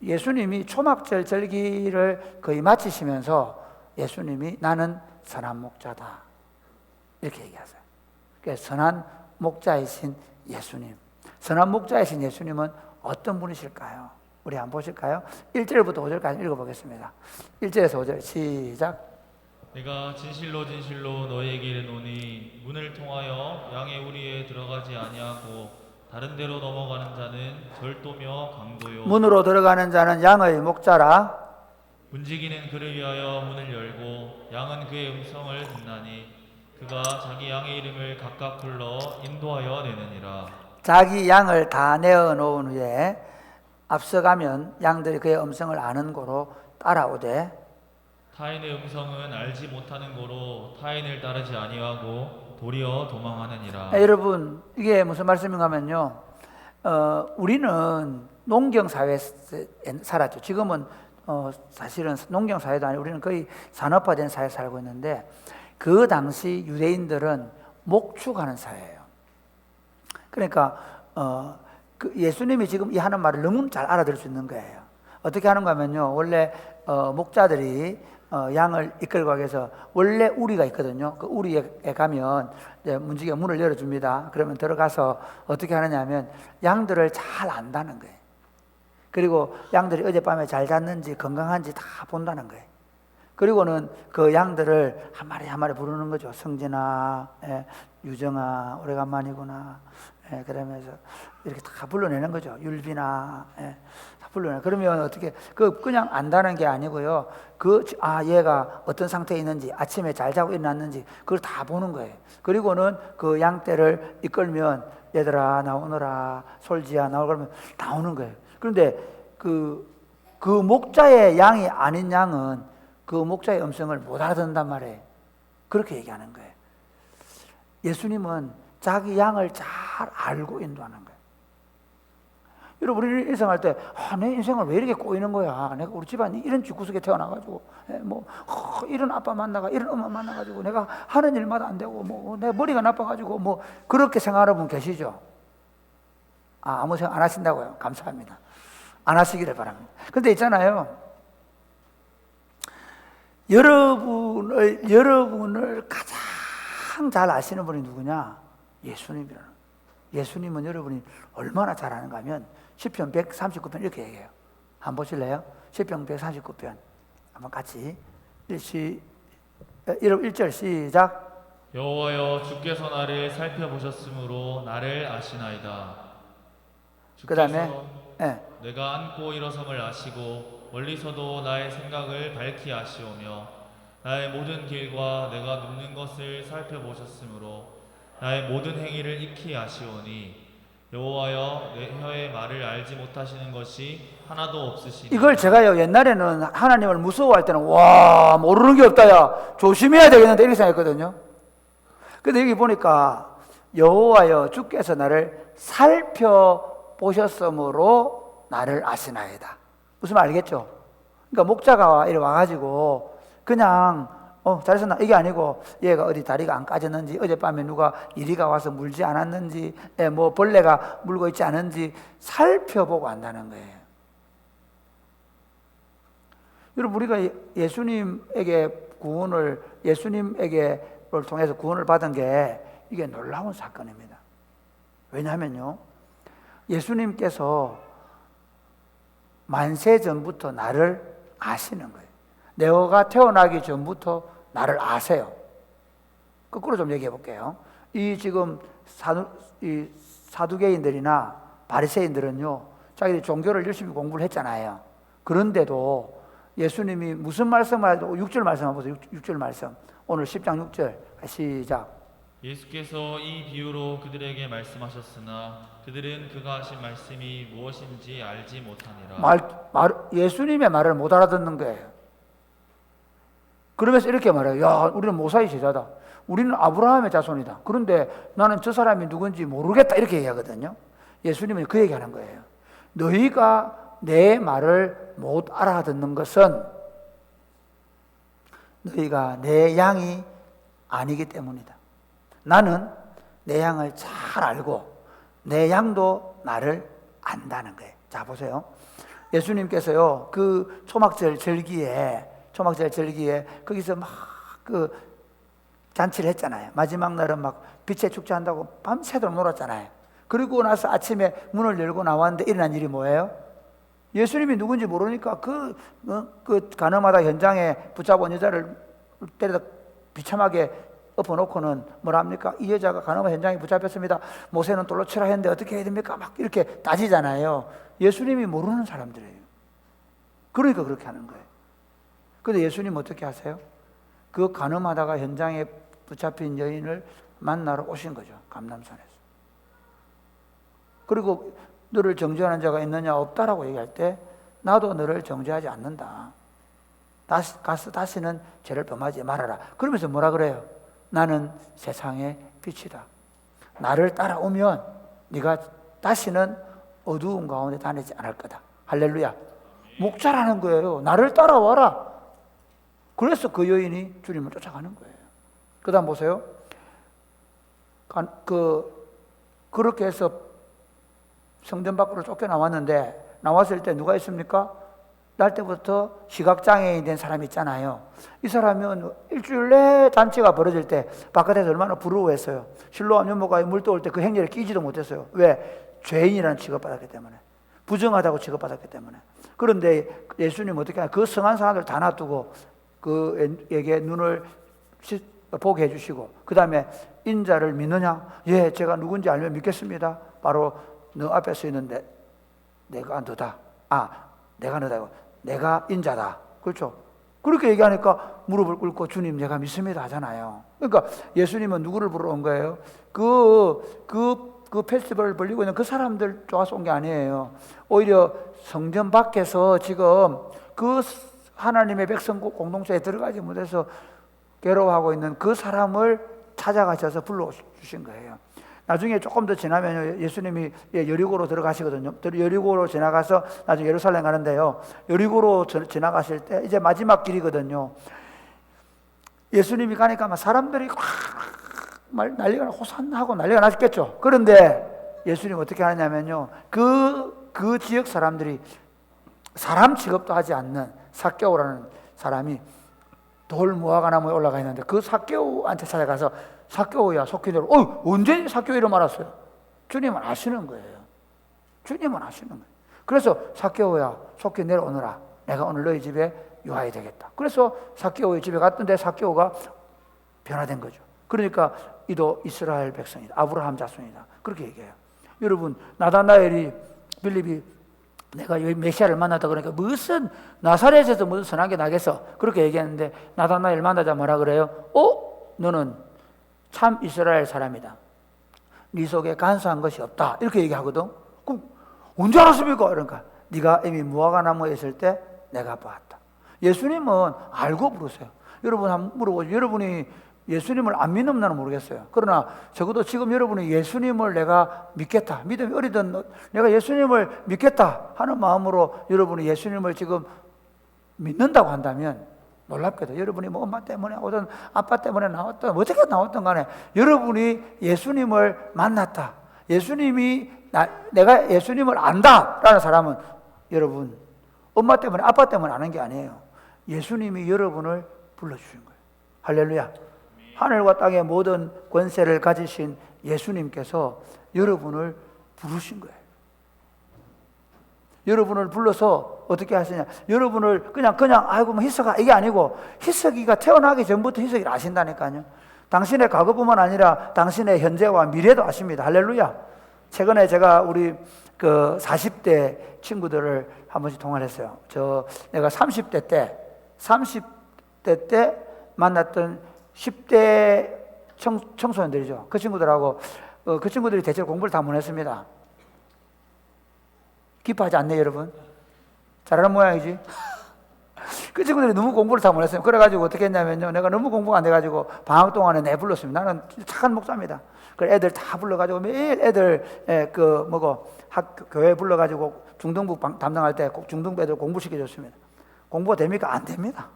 예수님이 초막절 절기를 거의 마치시면서 예수님이 나는 선한 목자다 이렇게 얘기하세요. 그러니까 선한 목자이신 예수님. 선한 목자이신 예수님은 어떤 분이실까요? 우리 한번 보실까요? 1절부터 5절까지 읽어보겠습니다. 1절에서 5절 시작. 내가 진실로 진실로 너희에게 이르노니 문을 통하여 양의 우리에 들어가지 아니하고 다른 데로 넘어가는 자는 절도며 강도요 문으로 들어가는 자는 양의 목자라. 문지기는 그를 위하여 문을 열고 양은 그의 음성을 듣나니 그가 자기 양의 이름을 각각 불러 인도하여 내느니라. 자기 양을 다 내어 놓은 후에 앞서가면 양들이 그의 음성을 아는 고로 따라오되 타인의 음성은 알지 못하는 고로 타인을 따르지 아니하고 도리어 도망하느니라. 여러분 이게 무슨 말씀인가 하면요, 우리는 농경사회에 살았죠. 지금은 사실은 농경사회도 아니고 우리는 거의 산업화된 사회에 살고 있는데 그 당시 유대인들은 목축하는 사회예요. 그러니까 그 예수님이 지금 이 하는 말을 너무 잘 알아들을 수 있는 거예요. 어떻게 하는가 하면요, 원래 목자들이 양을 이끌고 가기 위해서 원래 우리가 있거든요. 그 우리에 가면 이제 문지기가 문을 열어줍니다. 그러면 들어가서 어떻게 하느냐 하면 양들을 잘 안다는 거예요. 그리고 양들이 어젯밤에 잘 잤는지 건강한지 다 본다는 거예요. 그리고는 그 양들을 한 마리 한 마리 부르는 거죠. 성진아, 유정아, 오래간만이구나. 그러면서 이렇게 다 불러내는 거죠. 율빈아, 다 불러내. 그러면 어떻게 그냥 안다는 게 아니고요. 얘가 어떤 상태에 있는지, 아침에 잘 자고 일어났는지 그걸 다 보는 거예요. 그리고는 그 양떼를 이끌면 얘들아 나오너라, 솔지야 나오라 그러면 나오는 거예요. 그런데 그 목자의 양이 아닌 양은 그 목자의 음성을 못 알아듣는단 말이에요. 그렇게 얘기하는 거예요. 예수님은 자기 양을 잘 알고 인도하는 거예요. 여러분 우리 일생할 때 내 인생을 왜 이렇게 꼬이는 거야, 내가 우리 집안이 이런 집구석에 태어나가지고 이런 아빠 만나가 이런 엄마 만나가지고 내가 하는 일마다 안 되고 내 머리가 나빠가지고 그렇게 생각하는 분 계시죠? 아무 생각 안 하신다고요? 감사합니다. 안 하시기를 바랍니다. 근데 있잖아요, 여러분을 가장 잘 아시는 분이 누구냐? 예수님이라는. 예수님은 여러분이 얼마나 잘 아는가 하면 시편 139편 이렇게 얘기해요. 한번 보실래요? 시편 139편 한번 같이 1절 시작. 여호와여 주께서 나를 살펴보셨으므로 나를 아시나이다. 그 다음에 주께서 내가 앉고 일어섬을 아시고 멀리서도 나의 생각을 밝히 아시오며 나의 모든 길과 내가 눕는 것을 살펴보셨으므로 나의 모든 행위를 익히 아시오니 여호와여 내 혀의 말을 알지 못하시는 것이 하나도 없으시니. 이걸 제가요 옛날에는 하나님을 무서워할 때는 와 모르는 게 없다, 야 조심해야 되겠는데 이렇게 생각했거든요. 근데 여기 보니까 여호와여 주께서 나를 살펴보셨으므로 나를 아시나이다. 무슨 말 알겠죠? 그러니까 목자가 이리 와가지고 그냥 잘했었나 이게 아니고 얘가 어디 다리가 안 까졌는지, 어젯밤에 누가 이리가 와서 물지 않았는지, 벌레가 물고 있지 않은지 살펴보고 한다는 거예요. 여러분 우리가 예수님에게를 통해서 구원을 받은 게 이게 놀라운 사건입니다. 왜냐하면요, 예수님께서 만세 전부터 나를 아시는 거예요. 내가 태어나기 전부터 나를 아세요. 거꾸로 좀 얘기해 볼게요. 이 지금 사두개인들이나 바리새인들은요, 자기들이 종교를 열심히 공부를 했잖아요. 그런데도 예수님이 무슨 말씀을 하도 6절 말씀 한번 보세요. 6절 말씀. 오늘 10장 6절 시작. 예수께서 이 비유로 그들에게 말씀하셨으나 그들은 그가 하신 말씀이 무엇인지 알지 못하니라. 예수님의 말을 못 알아듣는 거예요. 그러면서 이렇게 말해요. 야, 우리는 모사의 제자다. 우리는 아브라함의 자손이다. 그런데 나는 저 사람이 누군지 모르겠다. 이렇게 얘기하거든요. 예수님은 그 얘기하는 거예요. 너희가 내 말을 못 알아듣는 것은 너희가 내 양이 아니기 때문이다. 나는 내 양을 잘 알고 내 양도 나를 안다는 거예요. 자, 보세요. 예수님께서요, 그 초막절 절기에 거기서 막 잔치를 했잖아요. 마지막 날은 막 빛의 축제 한다고 밤새도록 놀았잖아요. 그리고 나서 아침에 문을 열고 나왔는데 일어난 일이 뭐예요? 예수님이 누군지 모르니까 그 가늠하다 현장에 붙잡은 여자를 때려다 비참하게 엎어놓고는 뭐라 합니까? 이 여자가 가늠하 현장에 붙잡혔습니다. 모세는 돌로 치라 했는데 어떻게 해야 됩니까? 막 이렇게 따지잖아요. 예수님이 모르는 사람들이에요. 그러니까 그렇게 하는 거예요. 근데 예수님 어떻게 하세요? 그 가늠하다가 현장에 붙잡힌 여인을 만나러 오신 거죠. 감람산에서. 그리고 너를 정죄하는 자가 있느냐? 없다라고 얘기할 때 나도 너를 정죄하지 않는다. 다시는 죄를 범하지 말아라. 그러면서 뭐라 그래요? 나는 세상의 빛이다. 나를 따라오면 네가 다시는 어두운 가운데 다니지 않을 거다. 할렐루야. 목자라는 거예요. 나를 따라와라. 그래서 그 여인이 주님을 쫓아가는 거예요. 그 다음 보세요. 그렇게 해서 성전 밖으로 쫓겨나왔는데 나왔을 때 누가 있습니까? 날 때부터 시각장애인 된 사람이 있잖아요. 이 사람은 일주일 내 잔치가 벌어질 때 바깥에서 얼마나 부러워했어요. 실로암 연못가에 물 떠올 때 그 행렬에 끼지도 못했어요. 왜? 죄인이라는 취급받았기 때문에. 부정하다고 취급받았기 때문에. 그런데 예수님 어떻게 하냐? 그 성한 사람들 다 놔두고 그에게 눈을 보게 해주시고 그 다음에 인자를 믿느냐? 예, 제가 누군지 알면 믿겠습니다. 바로 너 앞에 서 있는데 내가 너다. 내가 너다. 내가 인자다. 그렇죠? 그렇게 얘기하니까 무릎을 꿇고 주님 내가 믿습니다 하잖아요. 그러니까 예수님은 누구를 보러 온 거예요? 그 페스티벌을 벌리고 있는 그 사람들 좋아서 온 게 아니에요. 오히려 성전 밖에서 지금 그 하나님의 백성 공동체에 들어가지 못해서 괴로워하고 있는 그 사람을 찾아가셔서 불러주신 거예요. 나중에 조금 더 지나면 예수님이 여리고로 들어가시거든요. 여리고로 지나가서 나중에 예루살렘 가는데요. 여리고로 지나가실 때 이제 마지막 길이거든요. 예수님이 가니까 막 사람들이 난리가 호산나고 난리가 났겠죠. 그런데 예수님 어떻게 하냐면요. 그 지역 사람들이 사람 취급도 하지 않는 삭개오라는 사람이 돌 무화과나무에 올라가 있는데 그 삭개오한테 찾아가서 삭개오야 속히 내려. 언제 삭개오 이름 알았어요? 주님은 아시는 거예요. 주님은 아시는 거예요. 그래서 삭개오야 속히 내려오너라. 내가 오늘 너희 집에 유하야 되겠다. 그래서 삭개오의 집에 갔던데 삭개오가 변화된 거죠. 그러니까 이도 이스라엘 백성이다. 아브라함 자손이다. 그렇게 얘기해요. 여러분 나다나엘이 빌립이 내가 여기 메시아를 만났다 그러니까 무슨 나사렛에서 무슨 선한 게 나겠어 그렇게 얘기했는데 나다나엘 만나자 뭐라 그래요? 너는 참 이스라엘 사람이다. 네 속에 간사한 것이 없다. 이렇게 얘기하거든. 그럼 언제 알았습니까? 그러니까 네가 이미 무화과나무에 있을 때 내가 봤다. 예수님은 알고 부르세요. 여러분 한번 물어보죠. 여러분이 예수님을 안 믿는 나는 모르겠어요. 그러나 적어도 지금 여러분이 예수님을 내가 믿겠다. 믿음이 어리든 내가 예수님을 믿겠다 하는 마음으로 여러분이 예수님을 지금 믿는다고 한다면 놀랍게도 여러분이 뭐 엄마 때문에 오든 아빠 때문에 나왔든 어떻게 나왔든 간에 여러분이 예수님을 만났다. 내가 예수님을 안다라는 사람은 여러분 엄마 때문에 아빠 때문에 아는 게 아니에요. 예수님이 여러분을 불러주신 거예요. 할렐루야. 하늘과 땅의 모든 권세를 가지신 예수님께서 여러분을 부르신 거예요. 여러분을 불러서 어떻게 하시냐? 여러분을 그냥 아이고 뭐 희석아 이게 아니고 희석이가 태어나기 전부터 희석이를 아신다니까요. 당신의 과거뿐만 아니라 당신의 현재와 미래도 아십니다. 할렐루야. 최근에 제가 우리 그 40대 친구들을 한 번씩 통화를 했어요. 내가 30대 때 만났던 10대 청소년들이죠. 그 친구들하고 그 친구들이 대체로 공부를 다 못했습니다. 기뻐하지 않네요, 여러분. 잘하는 모양이지. 그 친구들이 너무 공부를 다 못했어요. 그래가지고 어떻게 했냐면요, 내가 너무 공부가 안 돼가지고 방학 동안에 내 불렀습니다. 나는 착한 목사입니다. 그래 애들 다 불러가지고 매일 애들 학교 교회 불러가지고 중등부 담당할 때 중등부 애들 공부시켜줬습니다. 공부가 됩니까? 안 됩니다.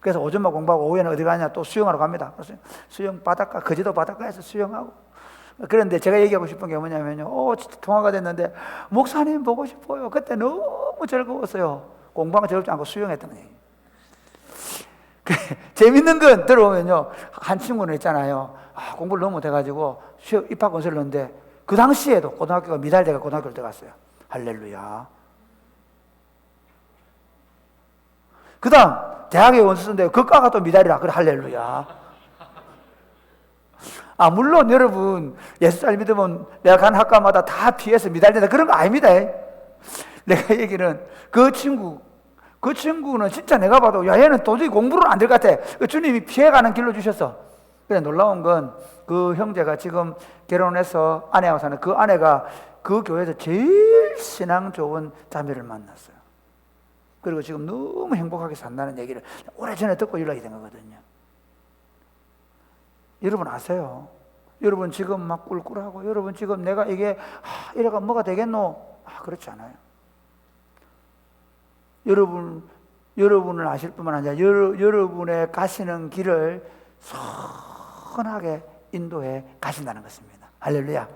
그래서 오전만 공부하고 오후에는 어디 가냐? 또 수영하러 갑니다. 수영 바닷가, 거제도 바닷가에서 수영하고. 그런데 제가 얘기하고 싶은 게 뭐냐면요. 진짜 통화가 됐는데 목사님 보고 싶어요. 그때 너무 즐거웠어요. 공부하면 즐겁지 않고 수영했던 거예요. 재밌는 건 들어오면요, 한 친구는 있잖아요. 공부를 너무 못해가지고 입학 원서를 넣는데 그 당시에도 고등학교가 미달대가 고등학교를 들어갔어요. 할렐루야. 그 다음 대학에 원서 쓰는데 그 과가 또 미달이라. 그래, 할렐루야. 물론 여러분 예수 잘 믿으면 내가 간 학과마다 다 피해서 미달된다 그런 거 아닙니다. 내가 얘기는 그 친구는 진짜 내가 봐도 야, 얘는 도저히 공부를 안 될 것 같아. 주님이 피해가는 길로 주셨어. 그래, 놀라운 건 그 형제가 지금 결혼해서 아내하고 사는 그 아내가 그 교회에서 제일 신앙 좋은 자매를 만났어요. 그리고 지금 너무 행복하게 산다는 얘기를 오래전에 듣고 연락이 된 거거든요. 여러분 아세요? 여러분 지금 막 꿀꿀하고 여러분 지금 내가 이게 이래가 뭐가 되겠노? 그렇지 않아요. 여러분을 아실 뿐만 아니라 여러분의 가시는 길을 선하게 인도해 가신다는 것입니다. 할렐루야.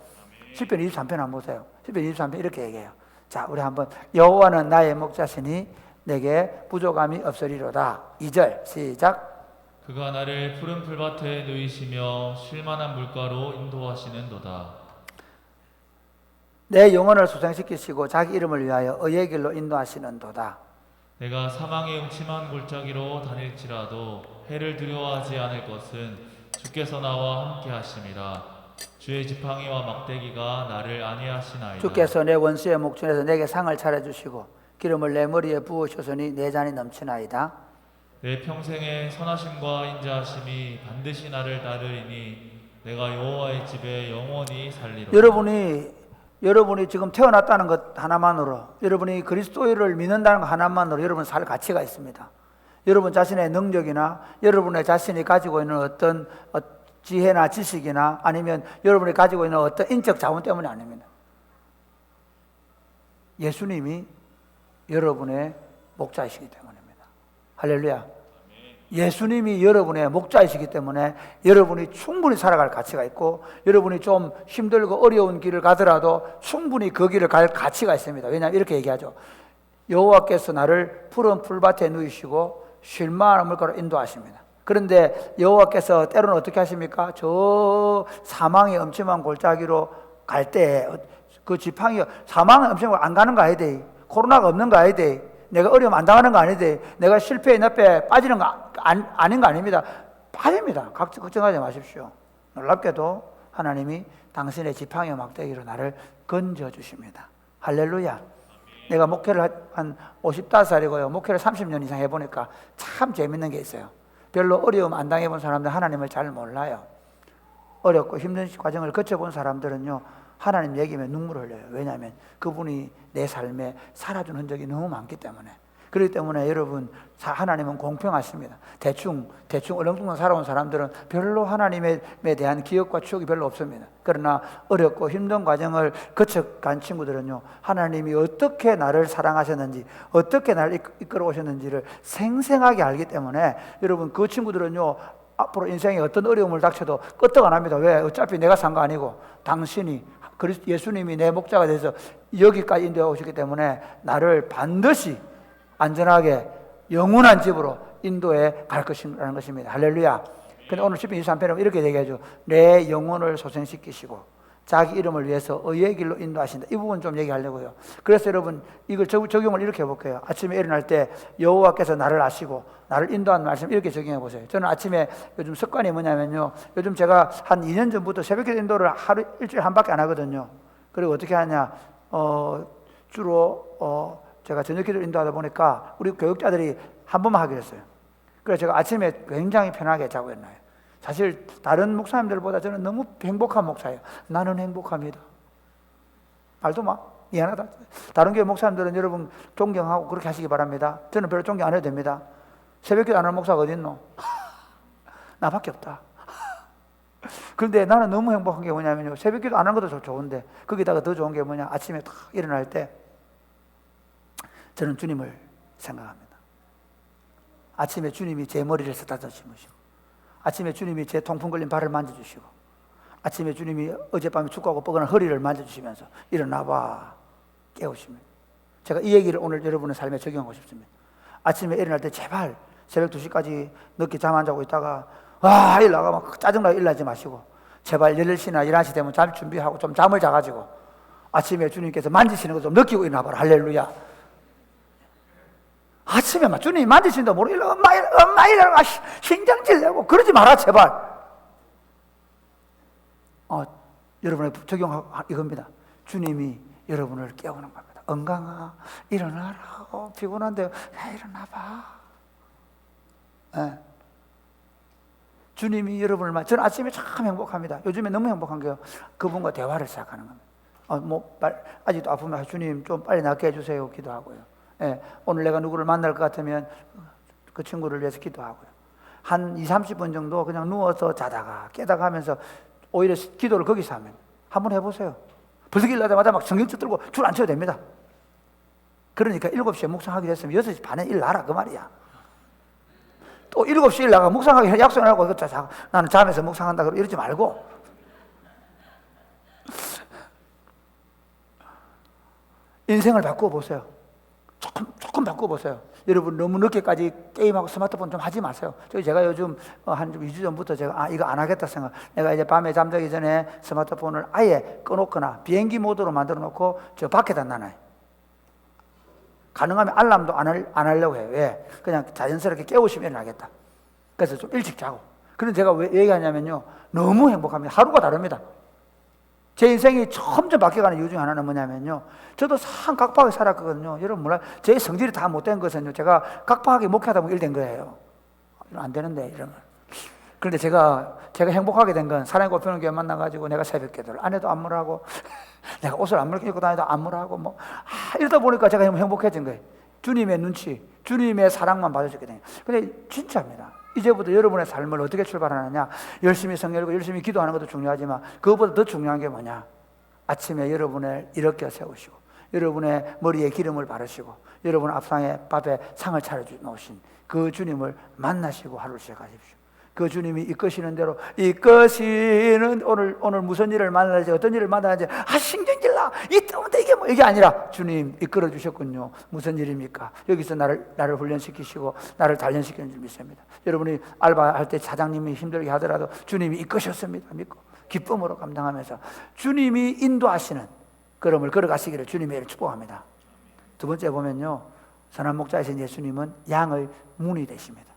시편 23편 한번 보세요. 시편 23편 이렇게 얘기해요. 자, 우리 한번 여호와는 나의 목자시니 내게 부족함이 없으리로다. 2절 시작. 그가 나를 푸른 풀밭에 누이시며 쉴만한 물가로 인도하시는도다. 내 영혼을 소생시키시고 자기 이름을 위하여 의의 길로 인도하시는도다. 내가 사망의 음침한 골짜기로 다닐지라도 해를 두려워하지 않을 것은 주께서 나와 함께 하심이라. 주의 지팡이와 막대기가 나를 안위하시나이다. 주께서 내 원수의 목전에서 내게 상을 차려주시고 기름을 내 머리에 부으셨으니 내 잔이 넘치나이다. 내 평생의 선하심과 인자하심이 반드시 나를 따르리니 내가 여호와의 집에 영원히 살리로다. 여러분이 지금 태어났다는 것 하나만으로, 여러분이 그리스도를 믿는다는 것 하나만으로 여러분 살 가치가 있습니다. 여러분 자신의 능력이나 여러분의 자신이 가지고 있는 어떤 지혜나 지식이나 아니면 여러분이 가지고 있는 어떤 인적 자원 때문이 아닙니다. 예수님이 여러분의 목자이시기 때문입니다. 할렐루야. 예수님이 여러분의 목자이시기 때문에 여러분이 충분히 살아갈 가치가 있고 여러분이 좀 힘들고 어려운 길을 가더라도 충분히 그 길을 갈 가치가 있습니다. 왜냐하면 이렇게 얘기하죠. 여호와께서 나를 푸른 풀밭에 누이시고 쉴만한 물가로 인도하십니다. 그런데 여호와께서 때로는 어떻게 하십니까? 저 사망의 엄침한 골짜기로 갈 때 그 지팡이 사망의 엄침한 골 안 가는 거 아니대. 코로나가 없는 거 아니대. 내가 어려움 안 당하는 거 아니대. 내가 실패의 늪에 빠지는 거 아닌 거 아닙니다. 빠집니다. 걱정하지 마십시오. 놀랍게도 하나님이 당신의 지팡이와 막대기로 나를 건져주십니다. 할렐루야. 내가 목회를 한 55살이고요. 목회를 30년 이상 해보니까 참 재밌는 게 있어요. 별로 어려움 안 당해본 사람들 하나님을 잘 몰라요. 어렵고 힘든 과정을 거쳐본 사람들은요, 하나님 얘기하면 눈물을 흘려요. 왜냐하면 그분이 내 삶에 살아준 흔적이 너무 많기 때문에. 그렇기 때문에 여러분, 하나님은 공평하십니다. 대충 얼렁뚱땅 살아온 사람들은 별로 하나님에 대한 기억과 추억이 별로 없습니다. 그러나 어렵고 힘든 과정을 거쳐간 친구들은요, 하나님이 어떻게 나를 사랑하셨는지, 어떻게 나를 이끌어 오셨는지를 생생하게 알기 때문에 여러분, 그 친구들은요, 앞으로 인생에 어떤 어려움을 닥쳐도 끄떡 안 합니다. 왜? 어차피 내가 산 거 아니고 당신이, 예수님이 내 목자가 돼서 여기까지 인도해 오셨기 때문에 나를 반드시 안전하게 영원한 집으로 인도해 갈 것이라는 것입니다. 할렐루야. 근데 오늘 시편 23편은 이렇게 얘기하죠. 내 영혼을 소생시키시고 자기 이름을 위해서 의의 길로 인도하신다. 이 부분 좀 얘기하려고요. 그래서 여러분, 이걸 적용을 이렇게 해볼게요. 아침에 일어날 때 여호와께서 나를 아시고 나를 인도하는 말씀 이렇게 적용해 보세요. 저는 아침에 요즘 습관이 뭐냐면요, 요즘 제가 한 2년 전부터 새벽기도 인도를 일주일에 한 바퀴 안 하거든요. 그리고 어떻게 하냐, 주로 제가 저녁기도 인도하다 보니까 우리 교육자들이 한 번만 하기로 했어요. 그래서 제가 아침에 굉장히 편하게 자고 있나요. 사실 다른 목사님들보다 저는 너무 행복한 목사예요. 나는 행복합니다. 말도 마. 미안하다. 다른 교회 목사님들은 여러분 존경하고 그렇게 하시기 바랍니다. 저는 별로 존경 안 해도 됩니다. 새벽기도 안 하는 목사가 어디 있노? 나밖에 없다. 그런데 나는 너무 행복한 게 뭐냐면요, 새벽기도 안 하는 것도 좋은데 거기다가 더 좋은 게 뭐냐, 아침에 딱 일어날 때 저는 주님을 생각합니다. 아침에 주님이 제 머리를 쓰다듬어 주시고, 아침에 주님이 제 통풍 걸린 발을 만져주시고, 아침에 주님이 어젯밤에 축구하고 뻐근한 허리를 만져주시면서 일어나봐 깨우십니다. 제가 이 얘기를 오늘 여러분의 삶에 적용하고 싶습니다. 아침에 일어날 때 제발 새벽 2시까지 늦게 잠 안 자고 있다가 와 일 나가면 짜증나게 일나지 마시고 제발 10시나 11시 되면 잠 준비하고 좀 잠을 자가지고 아침에 주님께서 만지시는 거 좀 느끼고 일어나봐라. 할렐루야. 아침에 막 주님이 만지신다 모르겠어. 엄마 이러고 신경질 내고 그러지 마라 제발. 여러분의 적용 이겁니다. 주님이 여러분을 깨우는 겁니다. 은강아 일어나라고. 피곤한데 야 일어나봐. 네. 주님이 여러분을 저는 아침에 참 행복합니다. 요즘에 너무 행복한 게요. 그분과 대화를 시작하는 겁니다. 아직도 아프면 주님 좀 빨리 낫게 해주세요 기도하고요. 예, 오늘 내가 누구를 만날 것 같으면 그 친구를 위해서 기도하고요. 한 20-30분 정도 그냥 누워서 자다가 깨다가 하면서 오히려 기도를 거기서 하면 한번 해보세요. 벌써 일나자마자 막 성경책 들고 줄 안 쳐도 됩니다. 그러니까 7시에 묵상하게 됐으면 6시 반에 일나라 그 말이야. 또 7시에 일나가 묵상하게 약속을 하고 나는 잠에서 묵상한다 그러고 이러지 말고 인생을 바꾸어 보세요. 조금 바꿔보세요. 여러분 너무 늦게까지 게임하고 스마트폰 좀 하지 마세요. 제가 요즘 한 2주 전부터 제가 이거 안 하겠다 생각. 내가 이제 밤에 잠자기 전에 스마트폰을 아예 꺼놓거나 비행기 모드로 만들어 놓고 저 밖에다 놔놔요. 가능하면 알람도 안 하려고 해요. 왜? 그냥 자연스럽게 깨우시면 일어나겠다. 그래서 좀 일찍 자고. 그런 제가 왜 얘기하냐면요. 너무 행복합니다. 하루가 다릅니다. 제 인생이 점점 바뀌어가는 이유 중에 하나는 뭐냐면요. 저도 참 각박하게 살았거든요. 여러분 몰라요. 제 성질이 다 못된 것은요. 제가 각박하게 목회하다 보면 일된 거예요. 안 되는데 이러면. 그런데 제가 행복하게 된 건 사랑의 꽃피우는 교회 만나가지고 내가 새벽 기도를 안 해도 안무라고 내가 옷을 안 물게 입고 다녀도 안무라고 이러다 보니까 제가 행복해진 거예요. 주님의 눈치, 주님의 사랑만 받아주게 돼요. 근데 진짜입니다. 이제부터 여러분의 삶을 어떻게 출발하느냐. 열심히 성경 읽고 열심히 기도하는 것도 중요하지만 그것보다 더 중요한 게 뭐냐. 아침에 여러분을 일으켜 세우시고 여러분의 머리에 기름을 바르시고 여러분 앞상에 밥에 상을 차려놓으신 그 주님을 만나시고 하루를 시작하십시오. 그 주님이 이끄시는 대로 이끄시는 오늘 무슨 일을 만나는지 어떤 일을 만나는지 신경질나 이때부터 이게 아니라 주님 이끌어 주셨군요. 무슨 일입니까? 여기서 나를 훈련시키시고 나를 단련시키는 줄 믿습니다. 여러분이 알바할 때 사장님이 힘들게 하더라도 주님이 이끄셨습니다. 믿고 기쁨으로 감당하면서 주님이 인도하시는 걸음을 걸어가시기를 주님의 축복합니다. 두 번째 보면요. 선한 목자이신 예수님은 양의 문이 되십니다.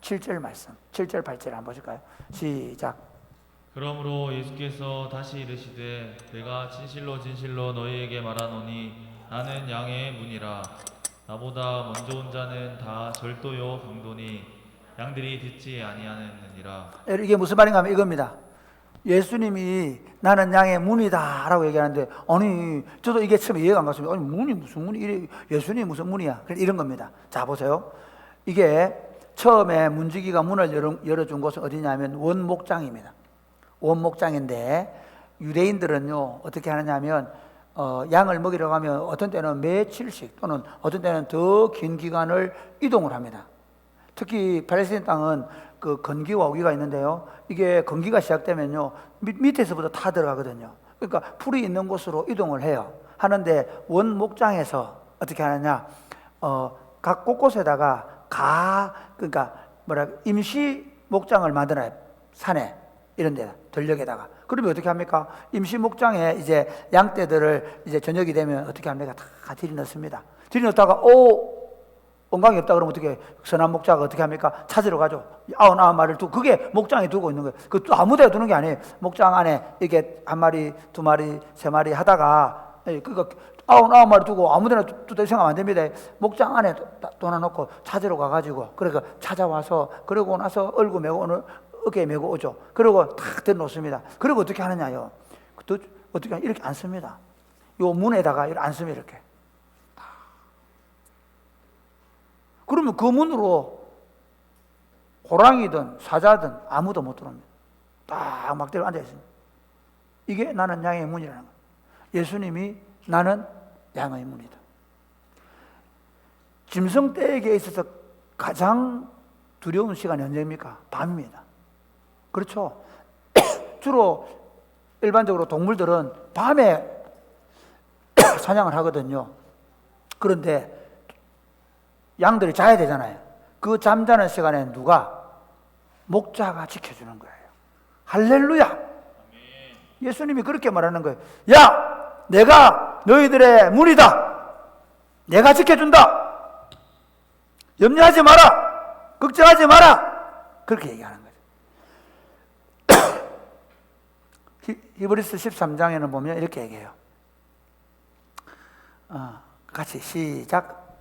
7절 말씀, 7절 8절 한번 보실까요? 시작. 그러므로 예수께서 다시 이르시되 내가 진실로 진실로 너희에게 말하노니 나는 양의 문이라. 나보다 먼저 온 자는 다 절도요 강도니 양들이 듣지 아니하느니라. 이게 무슨 말인가 하면 이겁니다. 예수님이 나는 양의 문이다 라고 얘기하는데 아니 저도 이게 처음에 이해가 안 갔습니다. 아니 문이 무슨 문이 예수님이 무슨 문이야. 이런 겁니다. 자 보세요. 이게 처음에 문지기가 문을 열어준 곳은 어디냐면 원목장입니다. 원목장인데 유대인들은요 어떻게 하느냐면 양을 먹이러 가면 어떤 때는 며칠씩 또는 어떤 때는 더 긴 기간을 이동을 합니다. 특히 팔레스타인 땅은 그 건기와 우기가 있는데요. 이게 건기가 시작되면요 밑에서부터 타 들어가거든요. 그러니까 풀이 있는 곳으로 이동을 해요. 하는데 원목장에서 어떻게 하느냐 각 곳곳에다가 그러니까 임시 목장을 만들어요. 산에 이런 데다 들녘에다가. 그러면 어떻게 합니까? 임시 목장에 이제 양떼들을 이제 저녁이 되면 어떻게 합니까? 다 들이넣습니다. 들이넣다가 온강이 없다 그러면 어떻게 선한 목자가 어떻게 합니까? 찾으러 가죠. 99마리를 두고 그게 목장에 두고 있는 거예요. 그 또 아무데나 두는 게 아니에요. 목장 안에 이게 1마리, 2마리, 3마리 하다가 그러니까 99마리 두고 아무데나 두다 생각하면 안 됩니다. 목장 안에 놔놓고 찾으러 가가지고 그러니까 찾아와서 그러고 나서 얼굴 메고 어깨에 메고 오죠. 그리고 탁 들어놓습니다. 그리고 어떻게 하느냐요? 어떻게 이렇게 안 씁니다. 요 문에다가 이렇게 안 씁니다. 이렇게. 그러면 그 문으로 호랑이든 사자든 아무도 못 들어옵니다. 딱 막대로 앉아 있습니다. 이게 나는 양의 문이라는 거예요. 예수님이 나는 양의 문이다. 짐승떼에게 있어서 가장 두려운 시간이 언제입니까? 밤입니다. 그렇죠? 주로 일반적으로 동물들은 밤에 사냥을 하거든요. 그런데 양들이 자야 되잖아요. 그 잠자는 시간에 누가? 목자가 지켜주는 거예요. 할렐루야. 예수님이 그렇게 말하는 거예요. 야, 내가 너희들의 문이다. 내가 지켜준다. 염려하지 마라. 걱정하지 마라. 그렇게 얘기하는 거죠. 히브리서 13장에는 보면 이렇게 얘기해요. 같이 시작.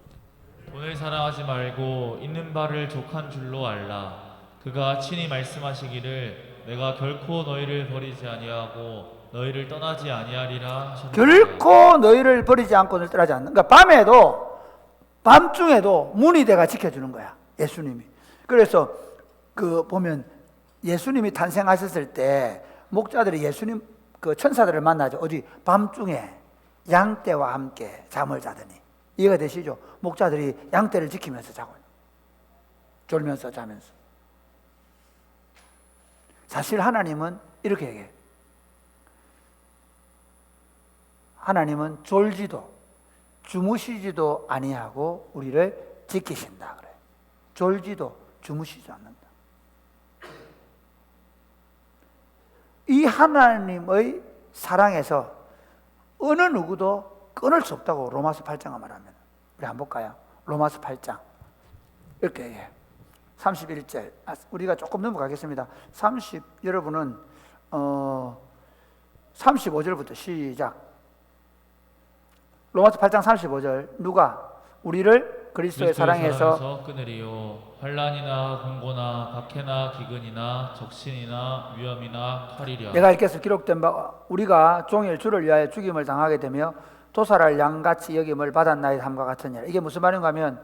돈을 사랑하지 말고 있는 바를 족한 줄로 알라. 그가 친히 말씀하시기를 내가 결코 너희를 버리지 아니하고 너희를 떠나지 아니하리라 하셨느니라. 결코 너희를 버리지 않고 너를 떠나지 않는. 그러니까 밤에도 밤중에도 문이 내가 지켜주는 거야. 예수님이. 그래서 그 보면 예수님이 탄생하셨을 때 목자들이 예수님 그 천사들을 만나죠. 어디 밤중에 양떼와 함께 잠을 자더니. 이해가 되시죠? 목자들이 양떼를 지키면서 자고 졸면서 자면서. 사실 하나님은 이렇게 얘기해요. 하나님은 졸지도 주무시지도 아니하고 우리를 지키신다 그래요. 졸지도 주무시지 않는다. 이 하나님의 사랑에서 어느 누구도 끊을 수 없다고 로마서 8장을 말합니다. 우리 한번 볼까요? 로마서 8장 이렇게 얘기해요. 31절 우리가 조금 넘어가겠습니다. 여러분은 35절부터 시작. 로마서 8장 35절 누가 우리를 그리스도의 사랑에서 끊으리요. 환난이나 공고나 박해나 기근이나 적신이나 위험이나 칼이랴. 내가 읽겠어. 기록된 바 우리가 종일 주를 위하여 죽임을 당하게 되며 도살할 양같이 여김을 받았나이다 함과 같으니라. 이게 무슨 말인가 하면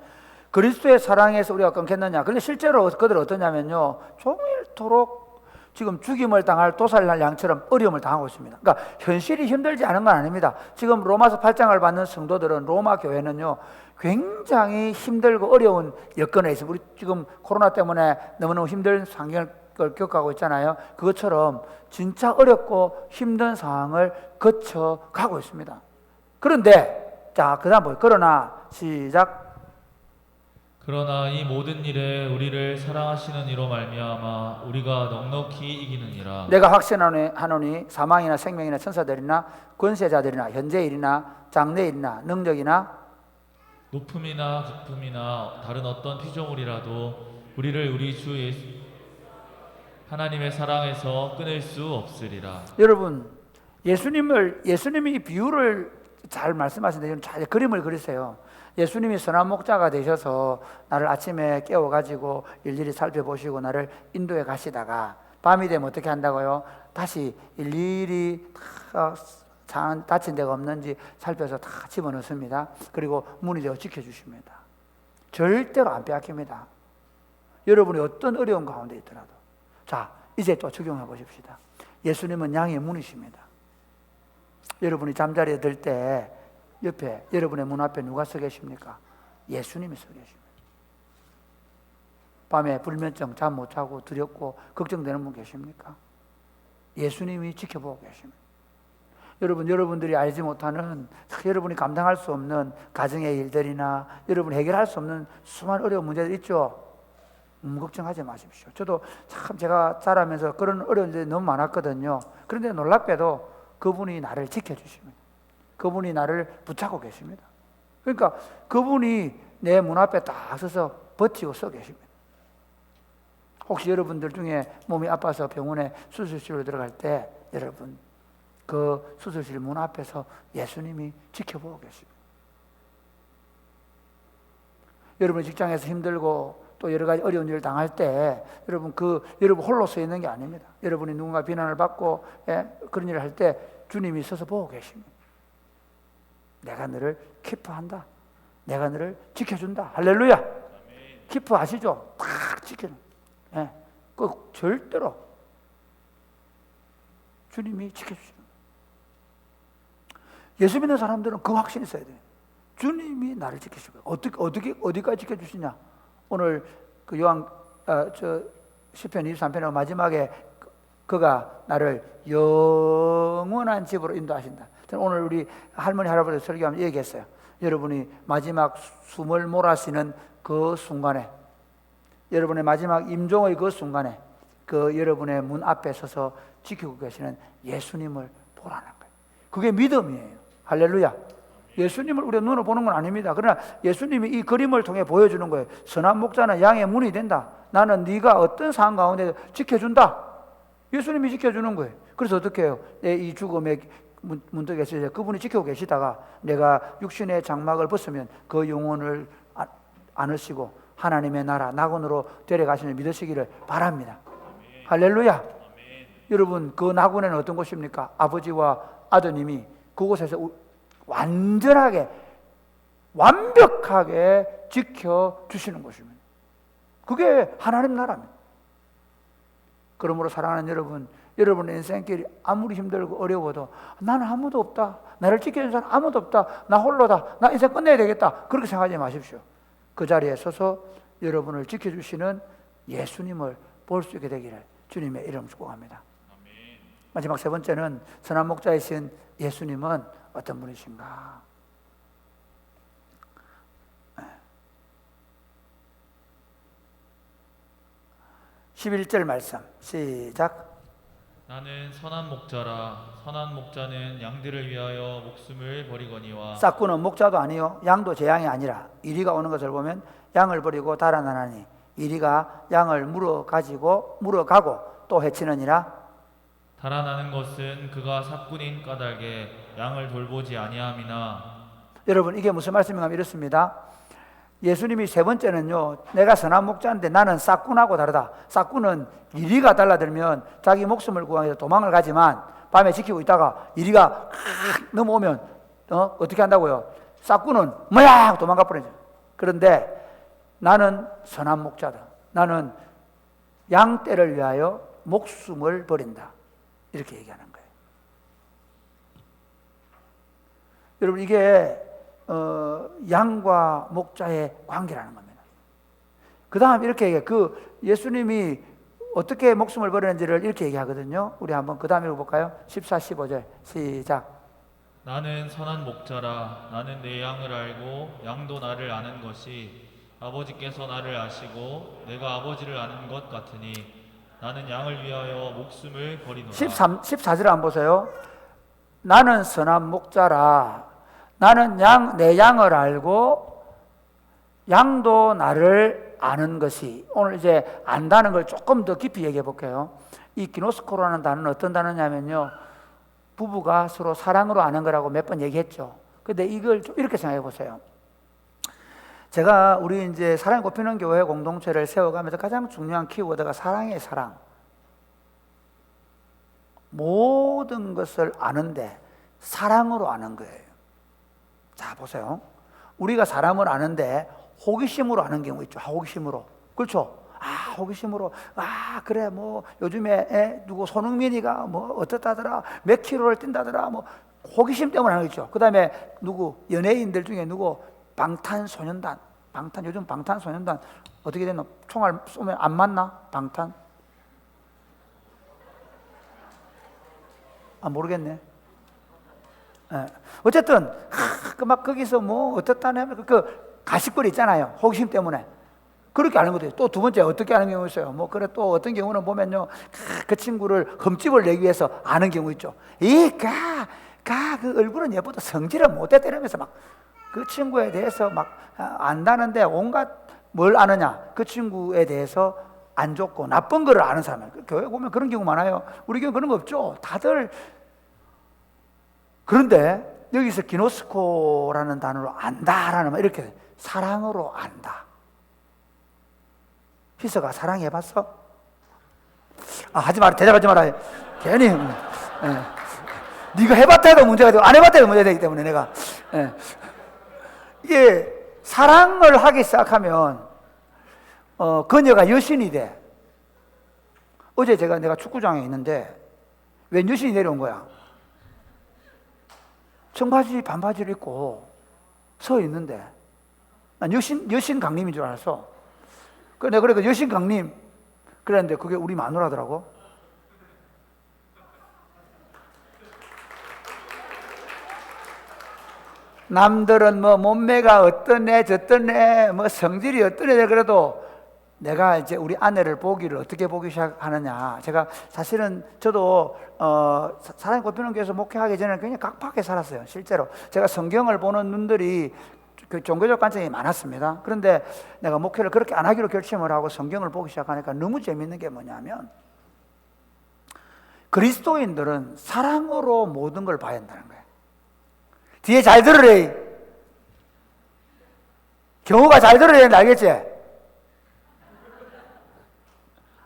그리스도의 사랑에서 우리가 끊겠느냐. 그런데 실제로 그들은 어떠냐면요, 종일토록 지금 죽임을 당할 도살날 양처럼 어려움을 당하고 있습니다. 그러니까 현실이 힘들지 않은 건 아닙니다. 지금 로마서 8장을 받는 성도들은 로마 교회는요 굉장히 힘들고 어려운 여건에 있어요. 우리 지금 코로나 때문에 너무너무 힘든 상황을 겪어가고 있잖아요. 그것처럼 진짜 어렵고 힘든 상황을 거쳐가고 있습니다. 그런데 자 그 다음 보세요. 그러나 시작. 그러나 이 모든 일에 우리를 사랑하시는 이로 말미암아 우리가 넉넉히 이기느니라. 내가 확신하노니 사망이나 생명이나 천사들이나 권세자들이나 현재일이나 장래일이나 능력이나 높음이나 깊음이나 다른 어떤 피조물이라도 우리를 우리 주 예수 하나님의 사랑에서 끊을 수 없으리라. 여러분 예수님이 비유를 잘 말씀하시는데 잘 그림을 그리세요. 예수님이 선한 목자가 되셔서 나를 아침에 깨워가지고 일일이 살펴보시고 나를 인도해 가시다가 밤이 되면 어떻게 한다고요? 다시 일일이 다친 데가 없는지 살펴서 다 집어넣습니다. 그리고 문이 되어 지켜주십니다. 절대로 안 빼앗깁니다. 여러분이 어떤 어려운 가운데 있더라도. 자, 이제 또 적용해 보십시다. 예수님은 양의 문이십니다. 여러분이 잠자리에 들 때 옆에 여러분의 문 앞에 누가 서 계십니까? 예수님이 서 계십니다. 밤에 불면증 잠 못 자고 두렵고 걱정되는 분 계십니까? 예수님이 지켜보고 계십니다. 여러분들이 알지 못하는 여러분이 감당할 수 없는 가정의 일들이나 여러분이 해결할 수 없는 수많은 어려운 문제들 있죠. 걱정하지 마십시오. 저도 참 제가 자라면서 그런 어려운 일이 너무 많았거든요. 그런데 놀랍게도 그분이 나를 지켜주십니다. 그분이 나를 붙잡고 계십니다. 그러니까 그분이 내 문 앞에 딱 서서 버티고 서 계십니다. 혹시 여러분들 중에 몸이 아파서 병원에 수술실로 들어갈 때 여러분 그 수술실 문 앞에서 예수님이 지켜보고 계십니다. 여러분 직장에서 힘들고 또 여러 가지 어려운 일을 당할 때 여러분 홀로 서 있는 게 아닙니다. 여러분이 누군가 비난을 받고 그런 일을 할 때 주님이 서서 보고 계십니다. 내가 너를 키프한다. 내가 너를 지켜준다. 할렐루야. 키프 아시죠? 딱 지켜는. 그 절대로 주님이 지켜주십니다. 예수 믿는 사람들은 그 확신이 있어야 돼요. 주님이 나를 지키시고 어디까지 지켜주시냐? 오늘 그 시편 23편의 마지막에 그가 나를 영원한 집으로 인도하신다. 저는 오늘 우리 할머니 할아버지 설교하면서 얘기했어요. 여러분이 마지막 숨을 몰아쉬는 그 순간에 여러분의 마지막 임종의 그 순간에 그 여러분의 문 앞에 서서 지키고 계시는 예수님을 보라는 거예요. 그게 믿음이에요. 할렐루야. 예수님을 우리가 눈으로 보는 건 아닙니다. 그러나 예수님이 이 그림을 통해 보여주는 거예요. 선한 목자는 양의 문이 된다. 나는 네가 어떤 상황 가운데 지켜준다. 예수님이 지켜주는 거예요. 그래서 어떻게 해요? 이 죽음의 문턱에서 이제 그분이 지키고 계시다가 내가 육신의 장막을 벗으면 그 영혼을 안으시고 하나님의 나라 낙원으로 데려가시는 믿으시기를 바랍니다. 할렐루야. 여러분, 그 낙원에는 어떤 곳입니까? 아버지와 아드님이 그곳에서 완전하게 완벽하게 지켜주시는 곳입니다. 그게 하나님 나라입니다. 그러므로 사랑하는 여러분, 여러분의 인생길이 아무리 힘들고 어려워도 나는 아무도 없다, 나를 지켜주는 사람 아무도 없다, 나 홀로다, 나 인생 끝내야 되겠다, 그렇게 생각하지 마십시오. 그 자리에 서서 여러분을 지켜주시는 예수님을 볼 수 있게 되기를 주님의 이름 축복합니다. 마지막 세 번째는 선한 목자이신 예수님은 어떤 분이신가? 11절 말씀 시작. 나는 선한 목자라. 선한 목자는 양들을 위하여 목숨을 버리거니와. 싹구는 목자도 아니요 양도 제 양이 아니라 이리가 오는 것을 보면 양을 버리고 달아나나니 이리가 양을 물어가고 또 해치느니라. 달아나는 것은 그가 삭군인 까닭에 양을 돌보지 아니함이나. 여러분, 이게 무슨 말씀인가 하면 이렇습니다. 예수님이 세 번째는요, 내가 선한 목자인데 나는 싹군하고 다르다. 싹군은 이리가 달라들면 자기 목숨을 구하기 위해서 도망을 가지만 밤에 지키고 있다가 이리가 넘어오면 어떻게 한다고요? 싹군은 뭐야 도망가 버리죠. 그런데 나는 선한 목자다. 나는 양떼를 위하여 목숨을 버린다. 이렇게 얘기하는 거예요. 여러분, 이게 양과 목자의 관계라는 겁니다. 그 다음 이렇게 얘기해요. 그 예수님이 어떻게 목숨을 버리는지를 이렇게 얘기하거든요. 우리 한번 그 다음 읽어볼까요? 14, 15절 시작. 나는 선한 목자라. 나는 내 양을 알고 양도 나를 아는 것이 아버지께서 나를 아시고 내가 아버지를 아는 것 같으니 나는 양을 위하여 목숨을 버리노라. 14절 한번 보세요. 나는 선한 목자라. 나는 내 양을 알고 양도 나를 아는 것이. 오늘 이제 안다는 걸 조금 더 깊이 얘기해 볼게요. 이 기노스코라는 단어는 어떤 단어냐면요, 부부가 서로 사랑으로 아는 거라고 몇 번 얘기했죠. 근데 이걸 좀 이렇게 생각해 보세요. 제가 우리 이제 사랑이 꽃피는 교회 공동체를 세워가면서 가장 중요한 키워드가 사랑이에요. 사랑. 모든 것을 아는데 사랑으로 아는 거예요. 자, 보세요. 우리가 사람을 아는데 호기심으로 아는 경우 있죠. 호기심으로. 그렇죠? 호기심으로. 그래, 뭐 요즘에 누구 손흥민이가 뭐 어떻다더라, 몇 킬로를 뛴다더라, 뭐 호기심 때문에 하는 거 있죠. 그 다음에 누구 연예인들 중에 누구 방탄소년단, 요즘 방탄소년단 어떻게 되나? 총알 쏘면 안 맞나? 방탄? 모르겠네. 어쨌든 막 거기서 뭐 어떻다냐면 그 가십거리 있잖아요. 호기심 때문에 그렇게 아는 거죠. 또 두 번째 어떻게 아는 경우 있어요. 뭐 그래 또 어떤 경우는 보면요, 그 친구를 흠집을 내기 위해서 아는 경우 있죠. 그 얼굴은 예쁘다 성질은 못해 때리면서 막 그 친구에 대해서 막 안다는데 온갖 뭘 아느냐? 그 친구에 대해서 안 좋고 나쁜 거를 아는 사람. 교회 보면 그런 경우 많아요. 우리 교회 그런 거 없죠. 다들. 그런데 여기서 기노스코라는 단어로 안다라는 말, 이렇게 사랑으로 안다. 희서가 사랑해봤어? 하지 마라. 대답하지 마라. 괜히 네가 해봤다 해도 문제가 되고 안 해봤다 해도 문제가 되기 때문에 내가 이게 사랑을 하기 시작하면 그녀가 여신이 돼. 어제 내가 축구장에 있는데 웬 여신이 내려온 거야. 청바지 반바지를 입고 서 있는데 난 여신 강림인 줄 알았어. 그래 여신 강림 그랬는데 그게 우리 마누라더라고. 남들은 뭐 몸매가 어떤 애 저떤 애 뭐 성질이 어떤 애 그래도 내가 이제 우리 아내를 보기를 어떻게 보기 시작하느냐. 제가 사실은 저도 사랑의 꽃피는 교회에서 목회하기 전에는 그냥 각박하게 살았어요. 실제로 제가 성경을 보는 눈들이 그 종교적 관점이 많았습니다. 그런데 내가 목회를 그렇게 안 하기로 결심을 하고 성경을 보기 시작하니까 너무 재밌는 게 뭐냐면 그리스도인들은 사랑으로 모든 걸 봐야 한다는 거예요. 뒤에 잘 들으래. 경우가 잘 들어야 된다, 알겠지?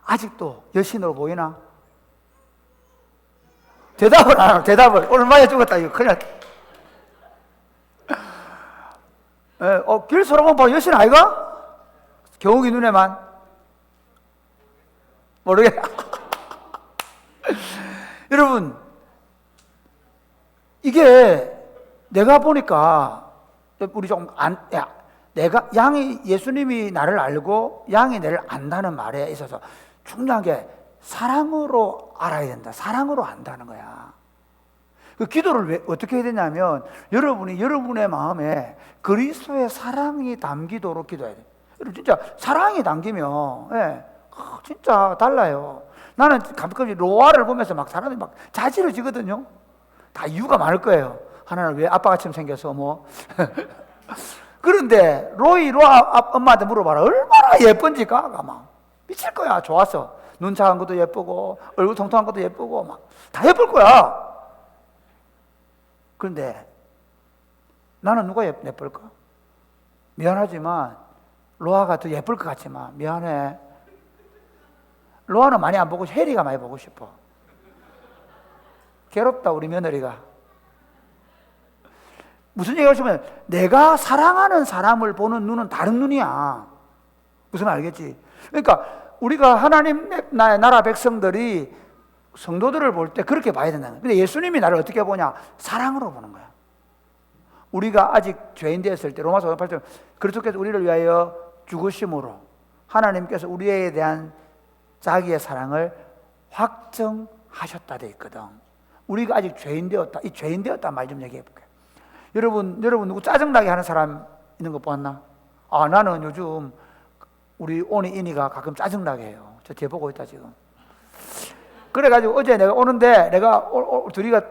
아직도 여신으로 보이나? 대답을 안 하고, 대답을. 오늘 많이 죽었다, 이거. 그냥. 길 서로만 봐, 여신 아이가? 경욱이 눈에만? 모르겠다. 여러분, 이게 내가 보니까, 우리 내가, 양이, 예수님이 나를 알고 양이 나를 안다는 말에 있어서 중요한 게 사랑으로 알아야 된다. 사랑으로 안다는 거야. 그 기도를 왜 어떻게 해야 되냐면 여러분이 여러분의 마음에 그리스도의 사랑이 담기도록 기도해야 돼. 여러분 진짜 사랑이 담기면 진짜 달라요. 나는 가끔씩 로아를 보면서 막 사람들이 막 자지를 지거든요. 다 이유가 많을 거예요. 하나는 왜 아빠같이 생겨서 뭐 그런데 로아 엄마한테 물어봐라. 얼마나 예쁜지 가가 막 미칠 거야. 좋았어. 눈 작은 것도 예쁘고 얼굴 통통한 것도 예쁘고 막 다 예쁠 거야. 그런데 나는 누가 예쁠까? 미안하지만 로아가 더 예쁠 것 같지만 미안해. 로아는 많이 안 보고 혜리가 많이 보고 싶어. 괴롭다 우리 며느리가. 무슨 얘기가 있으면 내가 사랑하는 사람을 보는 눈은 다른 눈이야. 무슨 말 알겠지? 그러니까 우리가 하나님 나라 백성들이 성도들을 볼 때 그렇게 봐야 된다는 거야. 근데 예수님이 나를 어떻게 보냐? 사랑으로 보는 거야. 우리가 아직 죄인 되었을 때 로마서 8절 그리스도께서 우리를 위하여 죽으심으로 하나님께서 우리에 대한 자기의 사랑을 확정하셨다 돼 있거든. 우리가 아직 죄인 되었다. 이 죄인 되었다 말 좀 얘기해 볼게요. 여러분 누구 짜증나게 하는 사람 있는 거 보았나? 나는 요즘 우리 오니 이니가 가끔 짜증나게 해요. 저 뒤에 보고 있다 지금. 그래가지고 어제 내가 오는데 내가 둘이가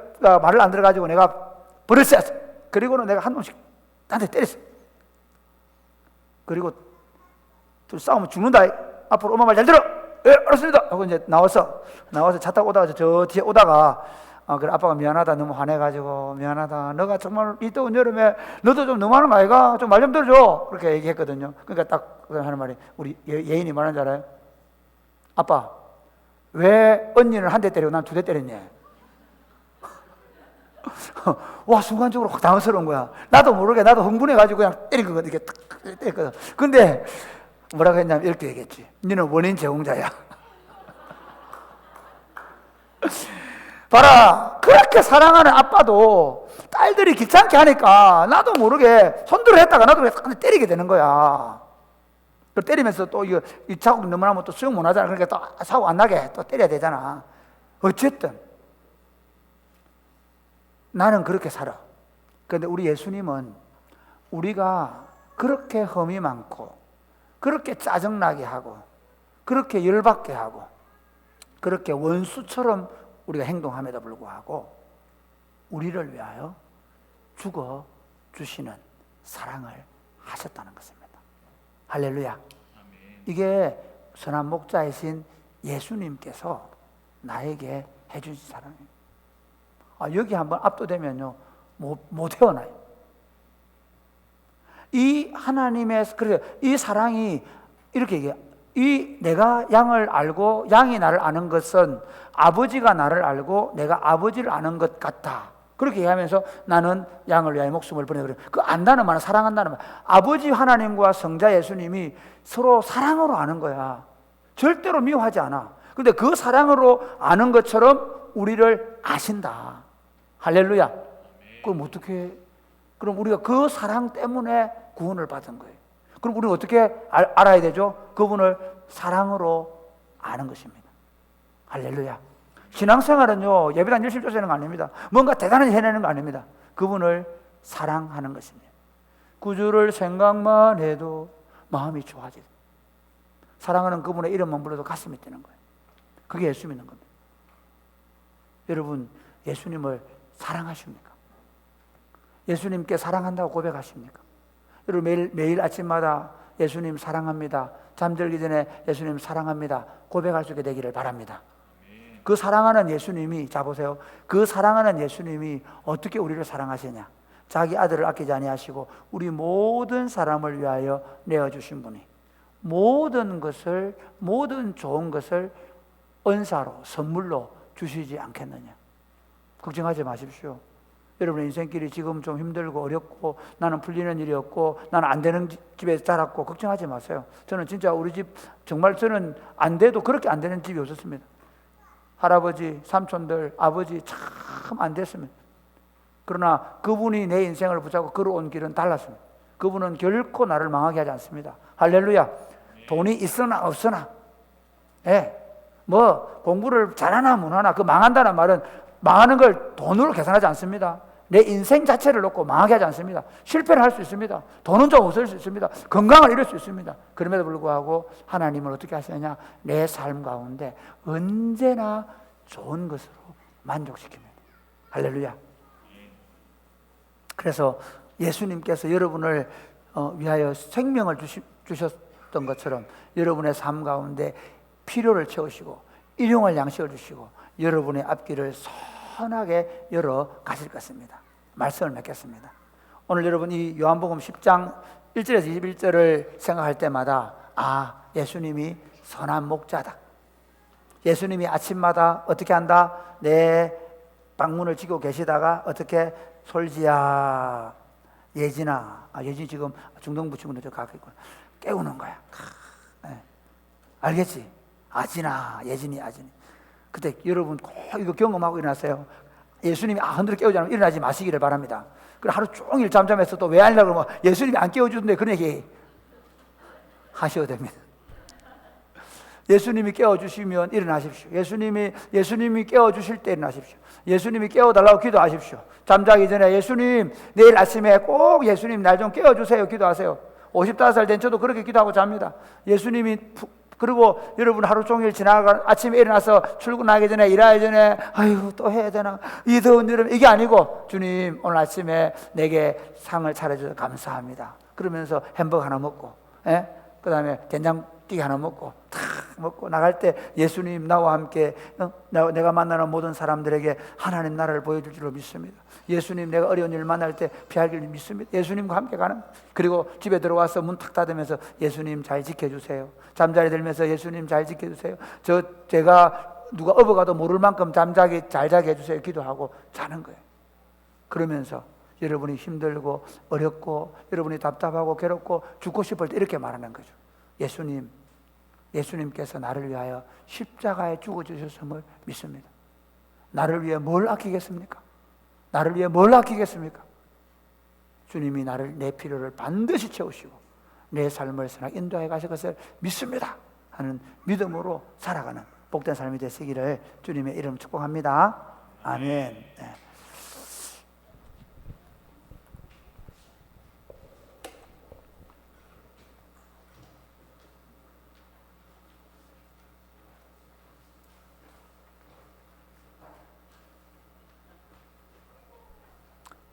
말을 안 들어가지고 내가 버렸어. 그리고는 내가 한 놈씩 나한테 때렸어. 그리고 둘 싸우면 죽는다. 앞으로 엄마 말 잘 들어. 예, 알았습니다. 하고 이제 나와서 차 타고 오다가 저 뒤에 오다가 그래 아빠가 미안하다. 너무 화내가지고 미안하다. 너가 정말 이 더운 여름에 너도 좀 너무하는 거 아이가? 좀 말 좀 들어줘. 그렇게 얘기했거든요. 그러니까 딱 하는 말이 우리 예인이 말하는 줄 알아요? 아빠 왜 언니는 한 대 때리고 난 두 대 때렸냐? 와 순간적으로 확 당황스러운 거야. 나도 모르게 나도 흥분해가지고 그냥 때린 거거든. 이렇게 탁 때렸거든. 근데 뭐라고 했냐면 이렇게 얘기했지. 너는 원인 제공자야. 봐라 그렇게 사랑하는 아빠도 딸들이 귀찮게 하니까 나도 모르게 손들어 했다가 나도 때리게 되는 거야. 때리면서 또 이 자국 너무나면 또 수용 못 하잖아. 그러니까 또 사고 안 나게 또 때려야 되잖아. 어쨌든 나는 그렇게 살아. 그런데 우리 예수님은 우리가 그렇게 험이 많고 그렇게 짜증나게 하고 그렇게 열받게 하고 그렇게 원수처럼 우리가 행동함에도 불구하고 우리를 위하여 죽어 주시는 사랑을 하셨다는 것입니다. 할렐루야. 이게 선한 목자이신 예수님께서 나에게 해주신 사랑이에요. 여기 한번 압도되면요 못 헤어나요. 이 하나님의 이 사랑이 이렇게 얘기해요. 내가 양을 알고 양이 나를 아는 것은 아버지가 나를 알고 내가 아버지를 아는 것 같다. 그렇게 얘기하면서 나는 양을 위하여 목숨을 버려. 그 안다는 말은 사랑한다는 말. 아버지 하나님과 성자 예수님이 서로 사랑으로 아는 거야. 절대로 미워하지 않아. 그런데 그 사랑으로 아는 것처럼 우리를 아신다. 할렐루야. 그럼 어떻게? 그럼 우리가 그 사랑 때문에 구원을 받은 거예요. 그럼 우리는 어떻게 알아야 되죠? 그분을 사랑으로 아는 것입니다. 할렐루야. 신앙생활은요 예배당 열심히 쫓아내는 거 아닙니다. 뭔가 대단하게 해내는 거 아닙니다. 그분을 사랑하는 것입니다. 구주를 생각만 해도 마음이 좋아지다. 사랑하는 그분의 이름만 불러도 가슴이 뛰는 거예요. 그게 예수 믿는 겁니다. 여러분, 예수님을 사랑하십니까? 예수님께 사랑한다고 고백하십니까? 여러분, 매일 아침마다 예수님 사랑합니다, 잠들기 전에 예수님 사랑합니다 고백할 수 있게 되기를 바랍니다. 그 사랑하는 예수님이, 자 보세요, 그 사랑하는 예수님이 어떻게 우리를 사랑하시냐? 자기 아들을 아끼지 아니하시고 우리 모든 사람을 위하여 내어주신 분이 모든 것을, 모든 좋은 것을 은사로, 선물로 주시지 않겠느냐? 걱정하지 마십시오. 여러분의 인생길이 지금 좀 힘들고 어렵고 나는 풀리는 일이 없고 나는 안 되는 집에 자랐고 걱정하지 마세요. 저는 진짜 우리 집 정말 저는 안 돼도 그렇게 안 되는 집이 없었습니다. 할아버지, 삼촌들, 아버지 참 안 됐습니다. 그러나 그분이 내 인생을 붙잡고 걸어온 길은 달랐습니다. 그분은 결코 나를 망하게 하지 않습니다. 할렐루야. 돈이 있으나 없으나, 뭐 공부를 잘하나 못하나 그 망한다는 말은 망하는 걸 돈으로 계산하지 않습니다. 내 인생 자체를 놓고 망하게 하지 않습니다. 실패를 할 수 있습니다. 돈은 좀 없을 수 있습니다. 건강을 잃을 수 있습니다. 그럼에도 불구하고 하나님은 어떻게 하시느냐? 내 삶 가운데 언제나 좋은 것으로 만족시킵니다. 할렐루야. 그래서 예수님께서 여러분을 위하여 생명을 주셨던 것처럼 여러분의 삶 가운데 필요를 채우시고 일용할 양식을 주시고 여러분의 앞길을 선하게 열어 가실 것입니다. 말씀을 맺겠습니다. 오늘 여러분 이 요한복음 10장 1절에서 21절을 생각할 때마다 예수님이 선한 목자다. 예수님이 아침마다 어떻게 한다? 내 방문을 지고 계시다가 어떻게 솔지야 예진아, 예진이 지금 중동부친구들 저 가고 있고 깨우는 거야. 알겠지? 아진아, 예진이, 아진이. 그때 여러분 꼭 이거 경험하고 일어나세요. 예수님이 흔들어 깨우지 않으면 일어나지 마시기를 바랍니다. 그리고 하루 종일 잠잠해서 또 왜 하려고 그러면 예수님이 안 깨워주는데 그런 얘기 하셔도 됩니다. 예수님이 깨워주시면 일어나십시오. 예수님이 깨워주실 때 일어나십시오. 예수님이 깨워달라고 기도하십시오. 잠자기 전에 예수님 내일 아침에 꼭 예수님 날 좀 깨워주세요 기도하세요. 55살 된 저도 그렇게 기도하고 잡니다. 예수님이 그리고 여러분 하루 종일 지나가 아침에 일어나서 출근하기 전에 일하기 전에 아유 또 해야 되나 이 더운 여름 이게 아니고 주님 오늘 아침에 내게 상을 차려주셔서 감사합니다. 그러면서 햄버거 하나 먹고 그 다음에 된장찌개 하나 먹고 탁 먹고 나갈 때 예수님 나와 함께 내가 만나는 모든 사람들에게 하나님 나라를 보여줄 줄로 믿습니다. 예수님 내가 어려운 일 만날 때 피할 길 믿습니다. 예수님과 함께 가는. 그리고 집에 들어와서 문 탁 닫으면서 예수님 잘 지켜주세요. 잠자리 들면서 예수님 잘 지켜주세요. 제가 누가 업어가도 모를 만큼 잘 자게 해주세요 기도하고 자는 거예요. 그러면서 여러분이 힘들고 어렵고 여러분이 답답하고 괴롭고 죽고 싶을 때 이렇게 말하는 거죠. 예수님께서 나를 위하여 십자가에 죽어주셨음을 믿습니다. 나를 위해 뭘 아끼겠습니까? 나를 위해 뭘 아끼겠습니까? 주님이 내 필요를 반드시 채우시고 내 삶을 선하게 인도해 가실 것을 믿습니다 하는 믿음으로 살아가는 복된 삶이 되시기를 주님의 이름 축복합니다. 아멘.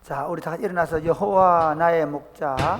자, 우리 다 같이 일어나서 여호와 나의 목자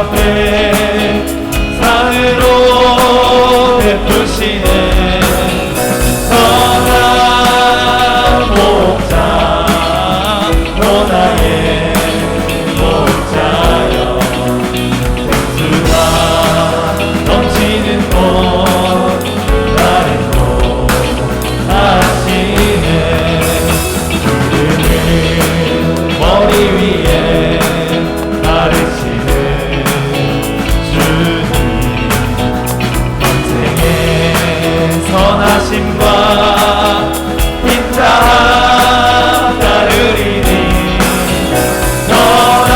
없네 산으로 베푸시네 선한 목자 너 나의 목자여 생수가 넘치는 곳 나를 인도하시네 구름을 머리 위에 가르치는 주님 평생의 선하심과 인자 따르리니 선한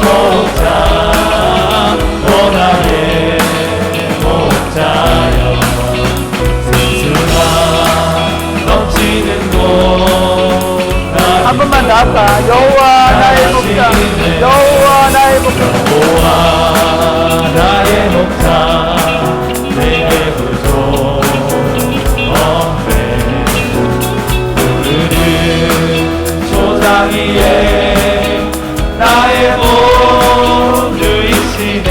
목자 오 나의 목자여 생수가 넘치는 곳 한 번만 더 할까? 여호와 나의 목자, 여호와 나의 목자. 여호와 나의 목자 내게 부족 없네 푸르른 초장 위에 나의 목 누이시네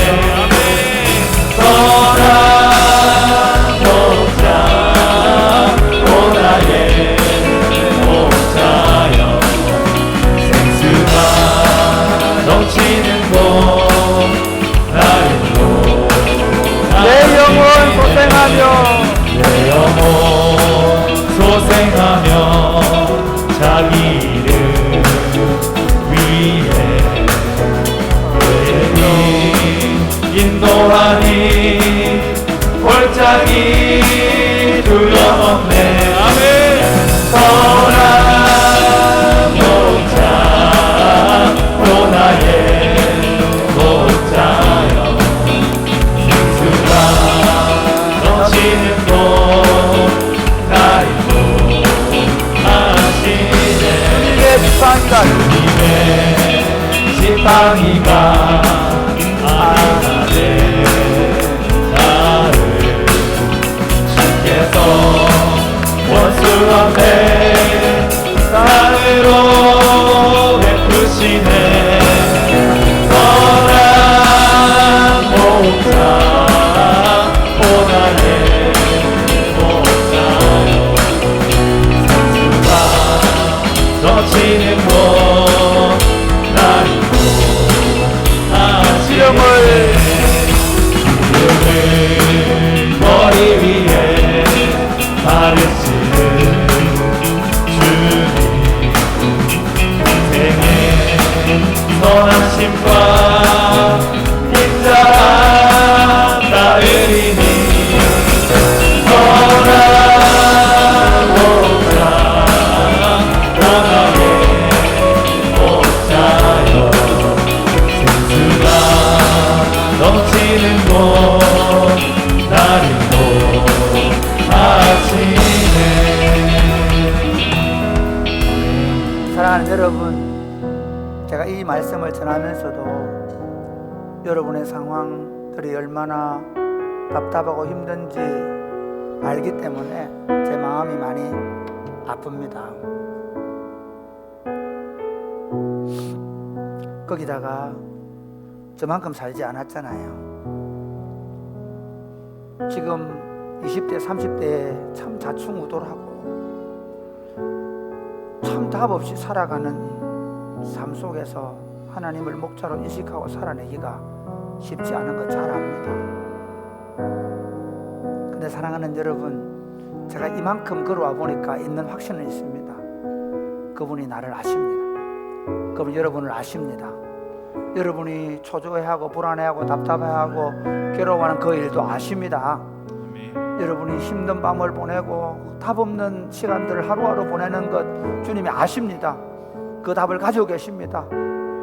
선한 목자 오 나의 목자여 생수가 넘치는 곳 나를 내 영혼 소생하며 내 영혼 소생하며 자기 이름 위해 내 인도하니 골짜기 두려움없네 아멘 선한 목자 오 나의 목자여 생수가 넘치는 곳 나를 인도하시네 주님의 지팡이가 주님의 지팡이가 안하네 나를 주께서 원수 앞에 산으로 베푸시네 선한 목자 오 나의 목자여 생수가 넘치는 곳 나를 인도하시네 기름을 머리 위에 바르시는 주님 인생의 선하심과 인자 따르리니 선한 목자 오 나의 목자여 생수가 넘치는 곳 나를 인도하시네 사랑하는 여러분, 제가 이 말씀을 전하면서도 여러분의 상황들이 얼마나 답답하고 힘든지 알기 때문에 제 마음이 많이 아픕니다. 거기다가 저만큼 살지 않았잖아요. 지금 20대, 30대에 참 자충우돌하고 참 답 없이 살아가는 삶 속에서 하나님을 목자로 인식하고 살아내기가 쉽지 않은 거 잘 압니다. 근데 사랑하는 여러분, 제가 이만큼 걸어와 보니까 있는 확신은 있습니다. 그분이 나를 아십니다. 그분 여러분을 아십니다. 여러분이 초조해하고 불안해하고 답답해하고 괴로워하는 그 일도 아십니다. 여러분이 힘든 밤을 보내고 답 없는 시간들을 하루하루 보내는 것 주님이 아십니다. 그 답을 가지고 계십니다.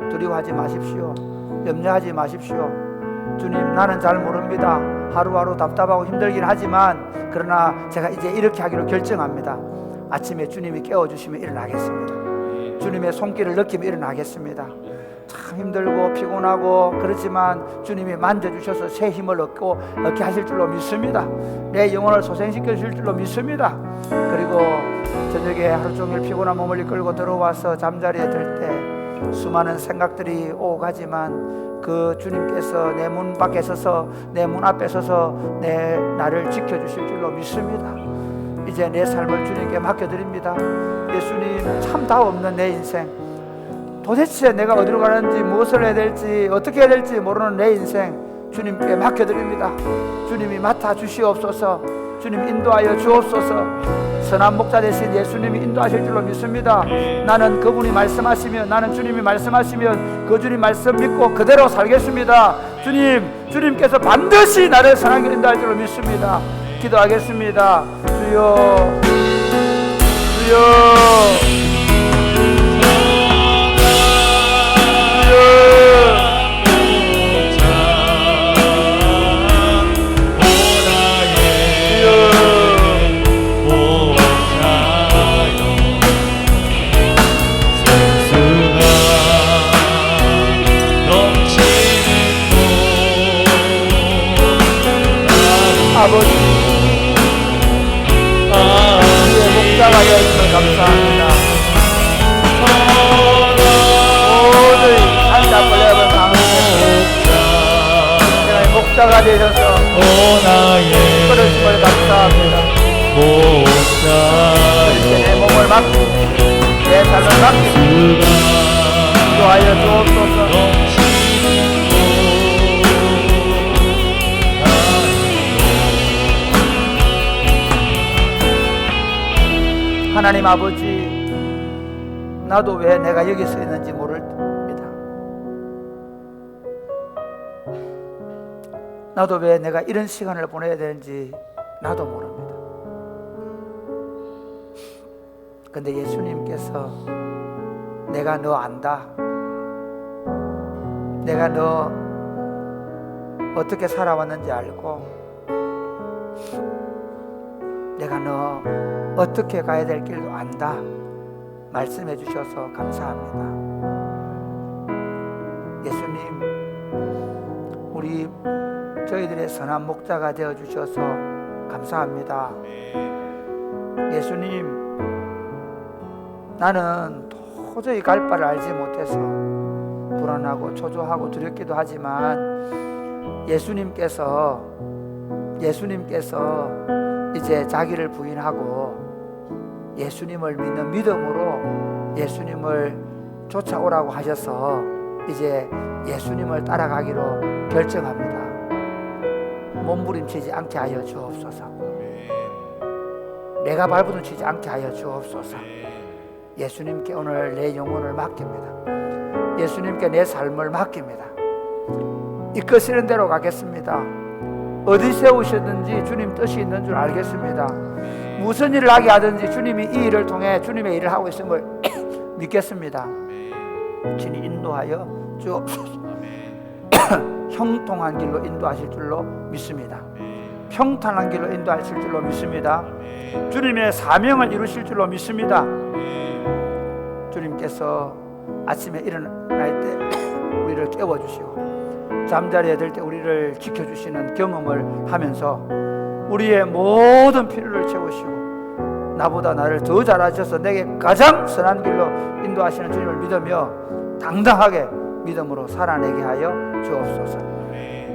두려워하지 마십시오. 염려하지 마십시오. 주님, 나는 잘 모릅니다. 하루하루 답답하고 힘들긴 하지만 그러나 제가 이제 이렇게 하기로 결정합니다. 아침에 주님이 깨워주시면 일어나겠습니다. 주님의 손길을 느끼며 일어나겠습니다. 참 힘들고 피곤하고 그렇지만 주님이 만져주셔서 새 힘을 얻게 하실 줄로 믿습니다. 내 영혼을 소생시켜 주실 줄로 믿습니다. 그리고 저녁에 하루 종일 피곤한 몸을 이끌고 들어와서 잠자리에 들 때 수많은 생각들이 오고 가지만 그 주님께서 내 문 밖에 서서 내 문 앞에 서서 나를 지켜주실 줄로 믿습니다. 이제 내 삶을 주님께 맡겨드립니다. 예수님, 참 답 없는 내 인생, 도대체 내가 어디로 가는지 무엇을 해야 될지 어떻게 해야 될지 모르는 내 인생 주님께 맡겨드립니다. 주님이 맡아주시옵소서. 주님 인도하여 주옵소서. 선한 목자 되신 예수님이 인도하실 줄로 믿습니다. 나는 그분이 말씀하시면, 나는 주님이 말씀하시면 그 주님 말씀 믿고 그대로 살겠습니다. 주님께서 반드시 나를 선한 길 인도할 줄로 믿습니다. 기도하겠습니다. 주여, 주여, 아버지, 주의 목자가 되어주셔서 감사합니다. 모든 한자 벌레가 강해서 제가 목자가 되셔서 끌어주심을 감사합니다. 이제 내 몸을 맡기고 내 삶을 맡기고 인도하여 주옵소서. 하나님 아버지, 나도 왜 내가 여기 서 있는지 모릅니다. 나도 왜 내가 이런 시간을 보내야 되는지 나도 모릅니다. 근데 예수님께서 내가 너 안다, 내가 너 어떻게 살아왔는지 알고, 내가 너 어떻게 가야 될 길도 안다 말씀해 주셔서 감사합니다. 예수님, 우리 저희들의 선한 목자가 되어 주셔서 감사합니다. 예수님, 나는 도저히 갈 바를 알지 못해서 불안하고 초조하고 두렵기도 하지만 예수님께서 이제 자기를 부인하고 예수님을 믿는 믿음으로 예수님을 쫓아오라고 하셔서 이제 예수님을 따라가기로 결정합니다. 몸부림치지 않게 하여 주옵소서. 내가 발부둥치지 않게 하여 주옵소서. 예수님께 오늘 내 영혼을 맡깁니다. 예수님께 내 삶을 맡깁니다. 이끄시는 대로 가겠습니다. 어디 세우셨든지 주님 뜻이 있는 줄 알겠습니다. 무슨 일을 하게 하든지 주님이 이 일을 통해 주님의 일을 하고 있음을 믿겠습니다. 주님 인도하여 주옵소서. 형통한 길로 인도하실 줄로 믿습니다. 평탄한 길로 인도하실 줄로 믿습니다. 주님의 사명을 이루실 줄로 믿습니다. 주님께서 아침에 일어날 때 우리를 깨워주시고 잠자리에 들 때 우리를 지켜주시는 경험을 하면서 우리의 모든 필요를 채우시고 나보다 나를 더 잘하셔서 내게 가장 선한 길로 인도하시는 주님을 믿으며 당당하게 믿음으로 살아내게 하여 주옵소서.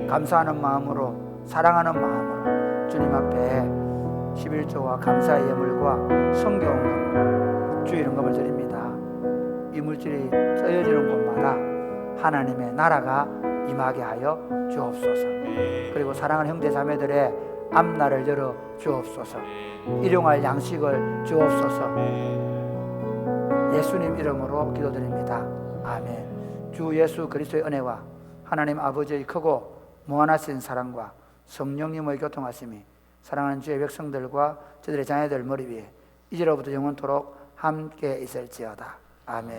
감사하는 마음으로, 사랑하는 마음으로 주님 앞에 11조와 감사의 예물과 성경금, 주의 이름을 드립니다. 이물질이 쓰여지는 곳마다 하나님의 나라가 임하게 하여 주옵소서. 그리고 사랑하는 형제 자매들의 앞날을 열어 주옵소서. 일용할 양식을 주옵소서. 예수님 이름으로 기도드립니다. 아멘. 주 예수 그리스도의 은혜와 하나님 아버지의 크고 무한하신 사랑과 성령님의 교통하심이 사랑하는 주의 백성들과 저들의 자녀들 머리 위에 이제로부터 영원토록 함께 있을지어다. 아멘.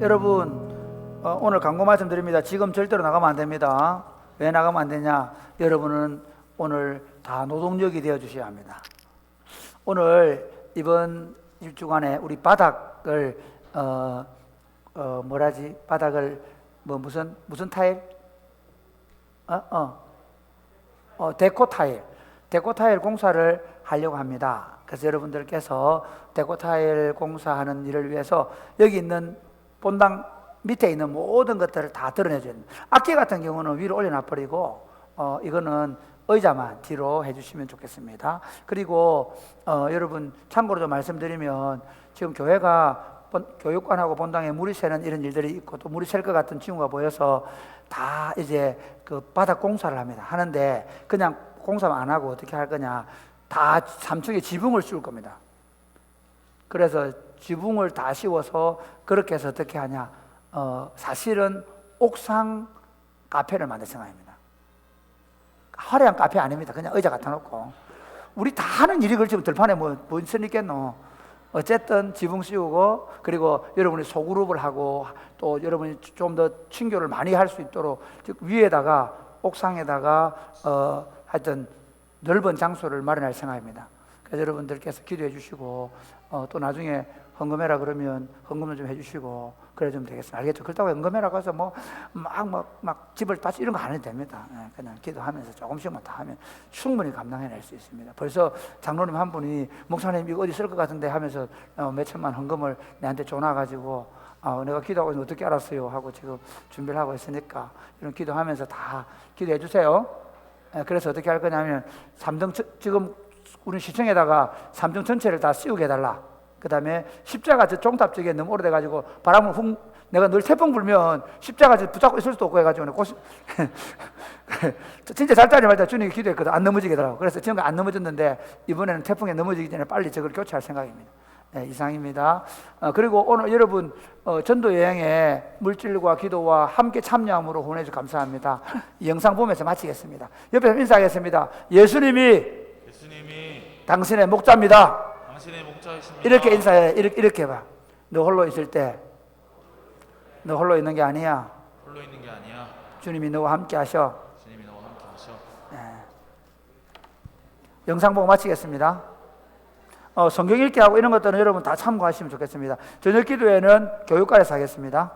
여러분, 오늘 광고 말씀드립니다. 지금 절대로 나가면 안 됩니다. 왜 나가면 안 되냐? 여러분은 오늘 다 노동력이 되어 주셔야 합니다. 오늘 이번 일주간에 우리 바닥을 바닥을 무슨 타일? 데코 타일 공사를 하려고 합니다. 그래서 여러분들께서 데코타일 공사하는 일을 위해서 여기 있는 본당 밑에 있는 모든 것들을 다 드러내줘야 됩니다. 악기 같은 경우는 위로 올려놔버리고 이거는 의자만 뒤로 해주시면 좋겠습니다. 그리고 여러분 참고로 좀 말씀드리면 지금 교회가 교육관하고 본당에 물이 새는 이런 일들이 있고 또 물이 셀 것 같은 징후가 보여서 다 이제 그 바닥 공사를 합니다. 하는데 그냥 공사만 안 하고 어떻게 할 거냐, 다 3층에 지붕을 씌울 겁니다. 그래서 지붕을 다 씌워서 그렇게 해서 어떻게 하냐, 사실은 옥상 카페를 만들 생각입니다. 화려한 카페 아닙니다. 그냥 의자 갖다 놓고 우리 다 하는 일이 그렇지 들판에 뭐 있겠노. 어쨌든 지붕 씌우고, 그리고 여러분이 소그룹을 하고 또 여러분이 좀 더 친교를 많이 할 수 있도록 즉 위에다가 옥상에다가 하여튼 넓은 장소를 마련할 생각입니다. 그래서 여러분들께서 기도해 주시고 또 나중에 헌금해라 그러면 헌금을 좀 해주시고 그래 좀 되겠습니다. 알겠죠? 그렇다고 헌금해라 가서 막 집을 다시 이런 거 안 해도 됩니다. 그냥 기도하면서 조금씩만 다 하면 충분히 감당해낼 수 있습니다. 벌써 장로님 한 분이 목사님 이거 어디 쓸 것 같은데 하면서 몇 천만 헌금을 내한테 줘놔가지고 내가 기도하고 있는데 어떻게 알았어요? 하고 지금 준비를 하고 있으니까 이런 기도하면서 다 기도해 주세요. 그래서 어떻게 할 거냐면 지금 우리 시청에다가 3층 전체를 다 씌우게 해달라. 그 다음에 십자가 저 종탑 쪽에 너무 오래돼가지고 바람을 내가 늘 태풍 불면 십자가 붙잡고 있을 수도 없고 해가지고 진짜 잘 따지 말자 주님이 기도했거든. 안 넘어지게 하더라고. 그래서 지금까지 안 넘어졌는데 이번에는 태풍에 넘어지기 전에 빨리 저걸 교체할 생각입니다. 네, 이상입니다. 그리고 오늘 여러분 전도 여행에 물질과 기도와 함께 참여함으로 후원해 주셔서 감사합니다. 이 영상 보면서 마치겠습니다. 옆에서 인사하겠습니다. 예수님이 당신의 목자입니다. 당신의 목자이십니다. 이렇게 인사해. 이렇게 해봐. 너 홀로 있을 때 너 홀로 있는 게 아니야. 홀로 있는 게 아니야. 주님이 너와 함께 하셔. 주님이 너와 함께 하셔. 영상 보고 마치겠습니다. 성경 읽기 하고 이런 것들은 여러분 다 참고하시면 좋겠습니다. 저녁 기도회는 교육관에서 하겠습니다.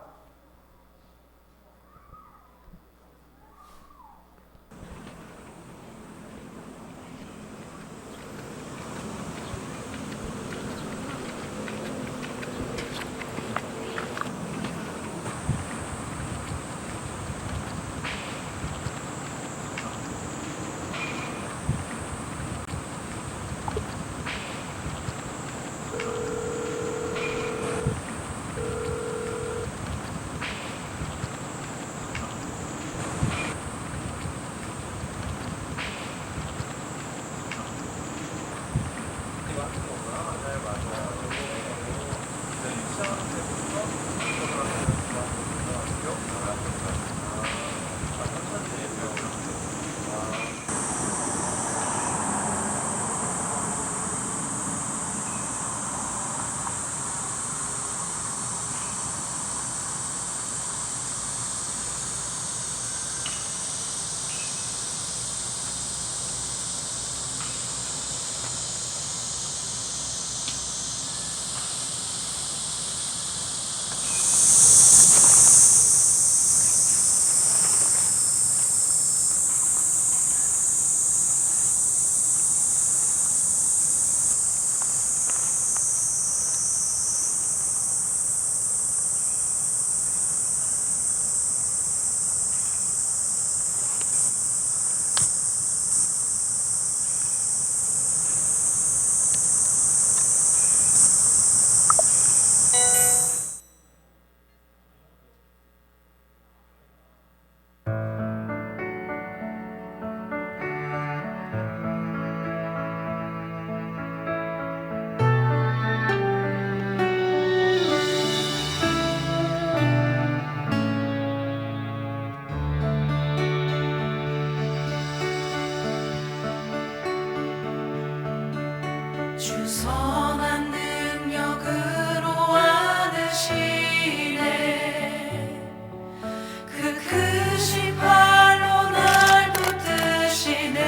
주선한 능력으로 안으시네. 그 크신 팔로 날 붙드시네.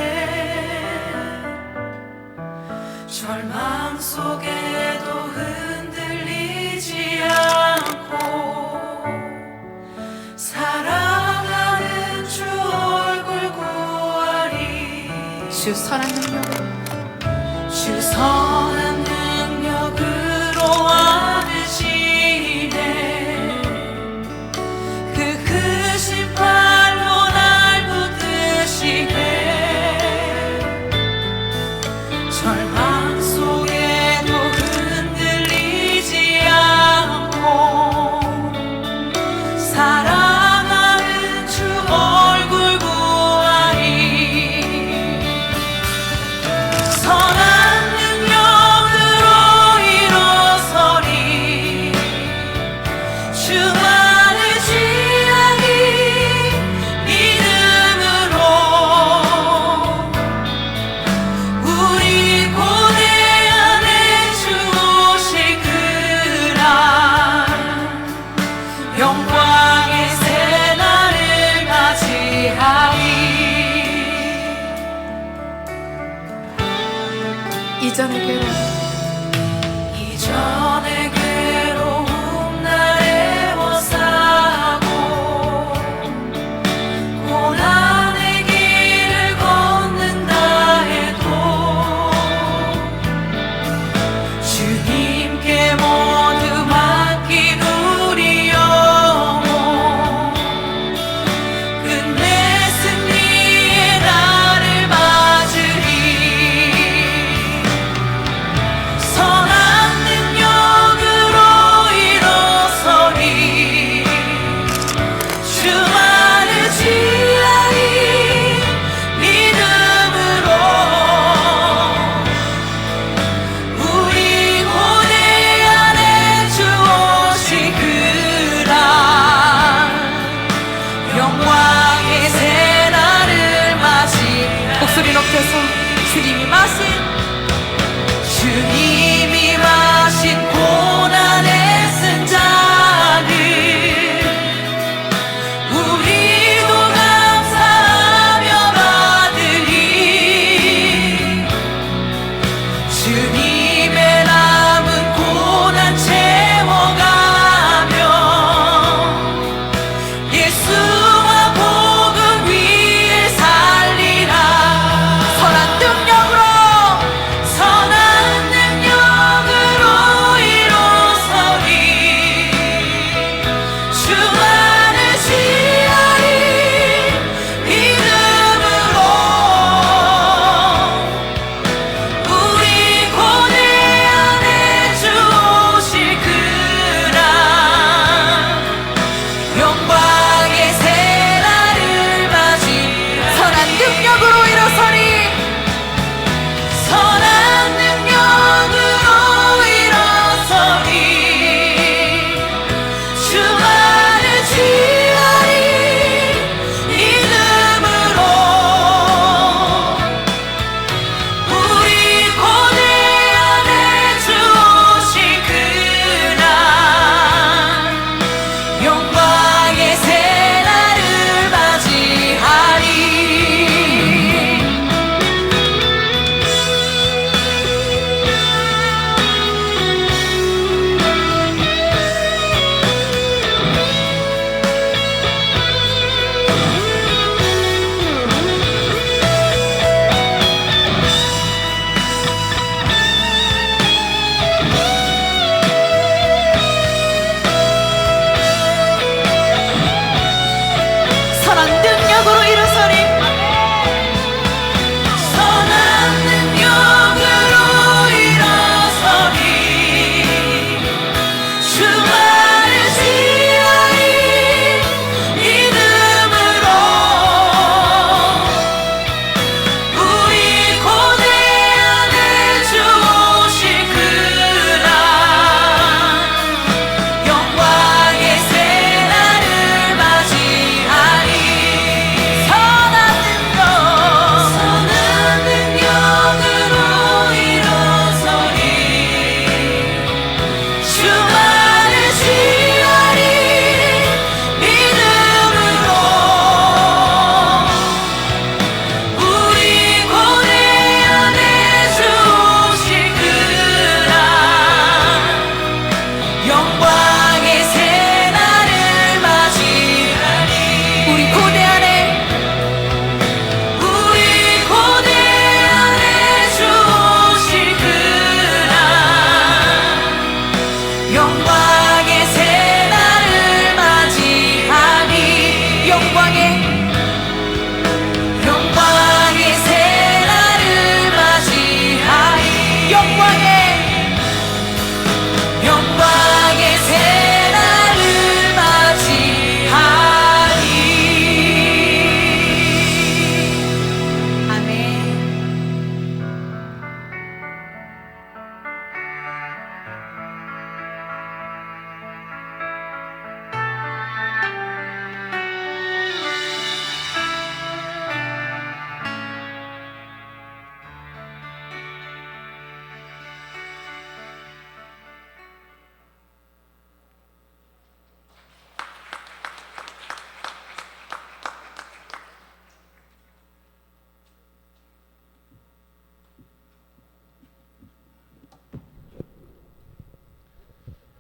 절망 속에도 흔들리지 않고 사랑하는 주 얼굴 구하리. 주선한 능력으로 주선한 이전의 괴로움 날 애워싸고 고난의 길을 걷는다 해도 주님께 모두 맡긴 우리 영혼 끝내 승리의 날을 맞으리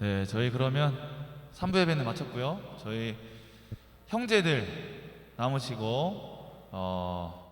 네, 저희 그러면 3부 예배는 마쳤고요. 저희 형제들 남으시고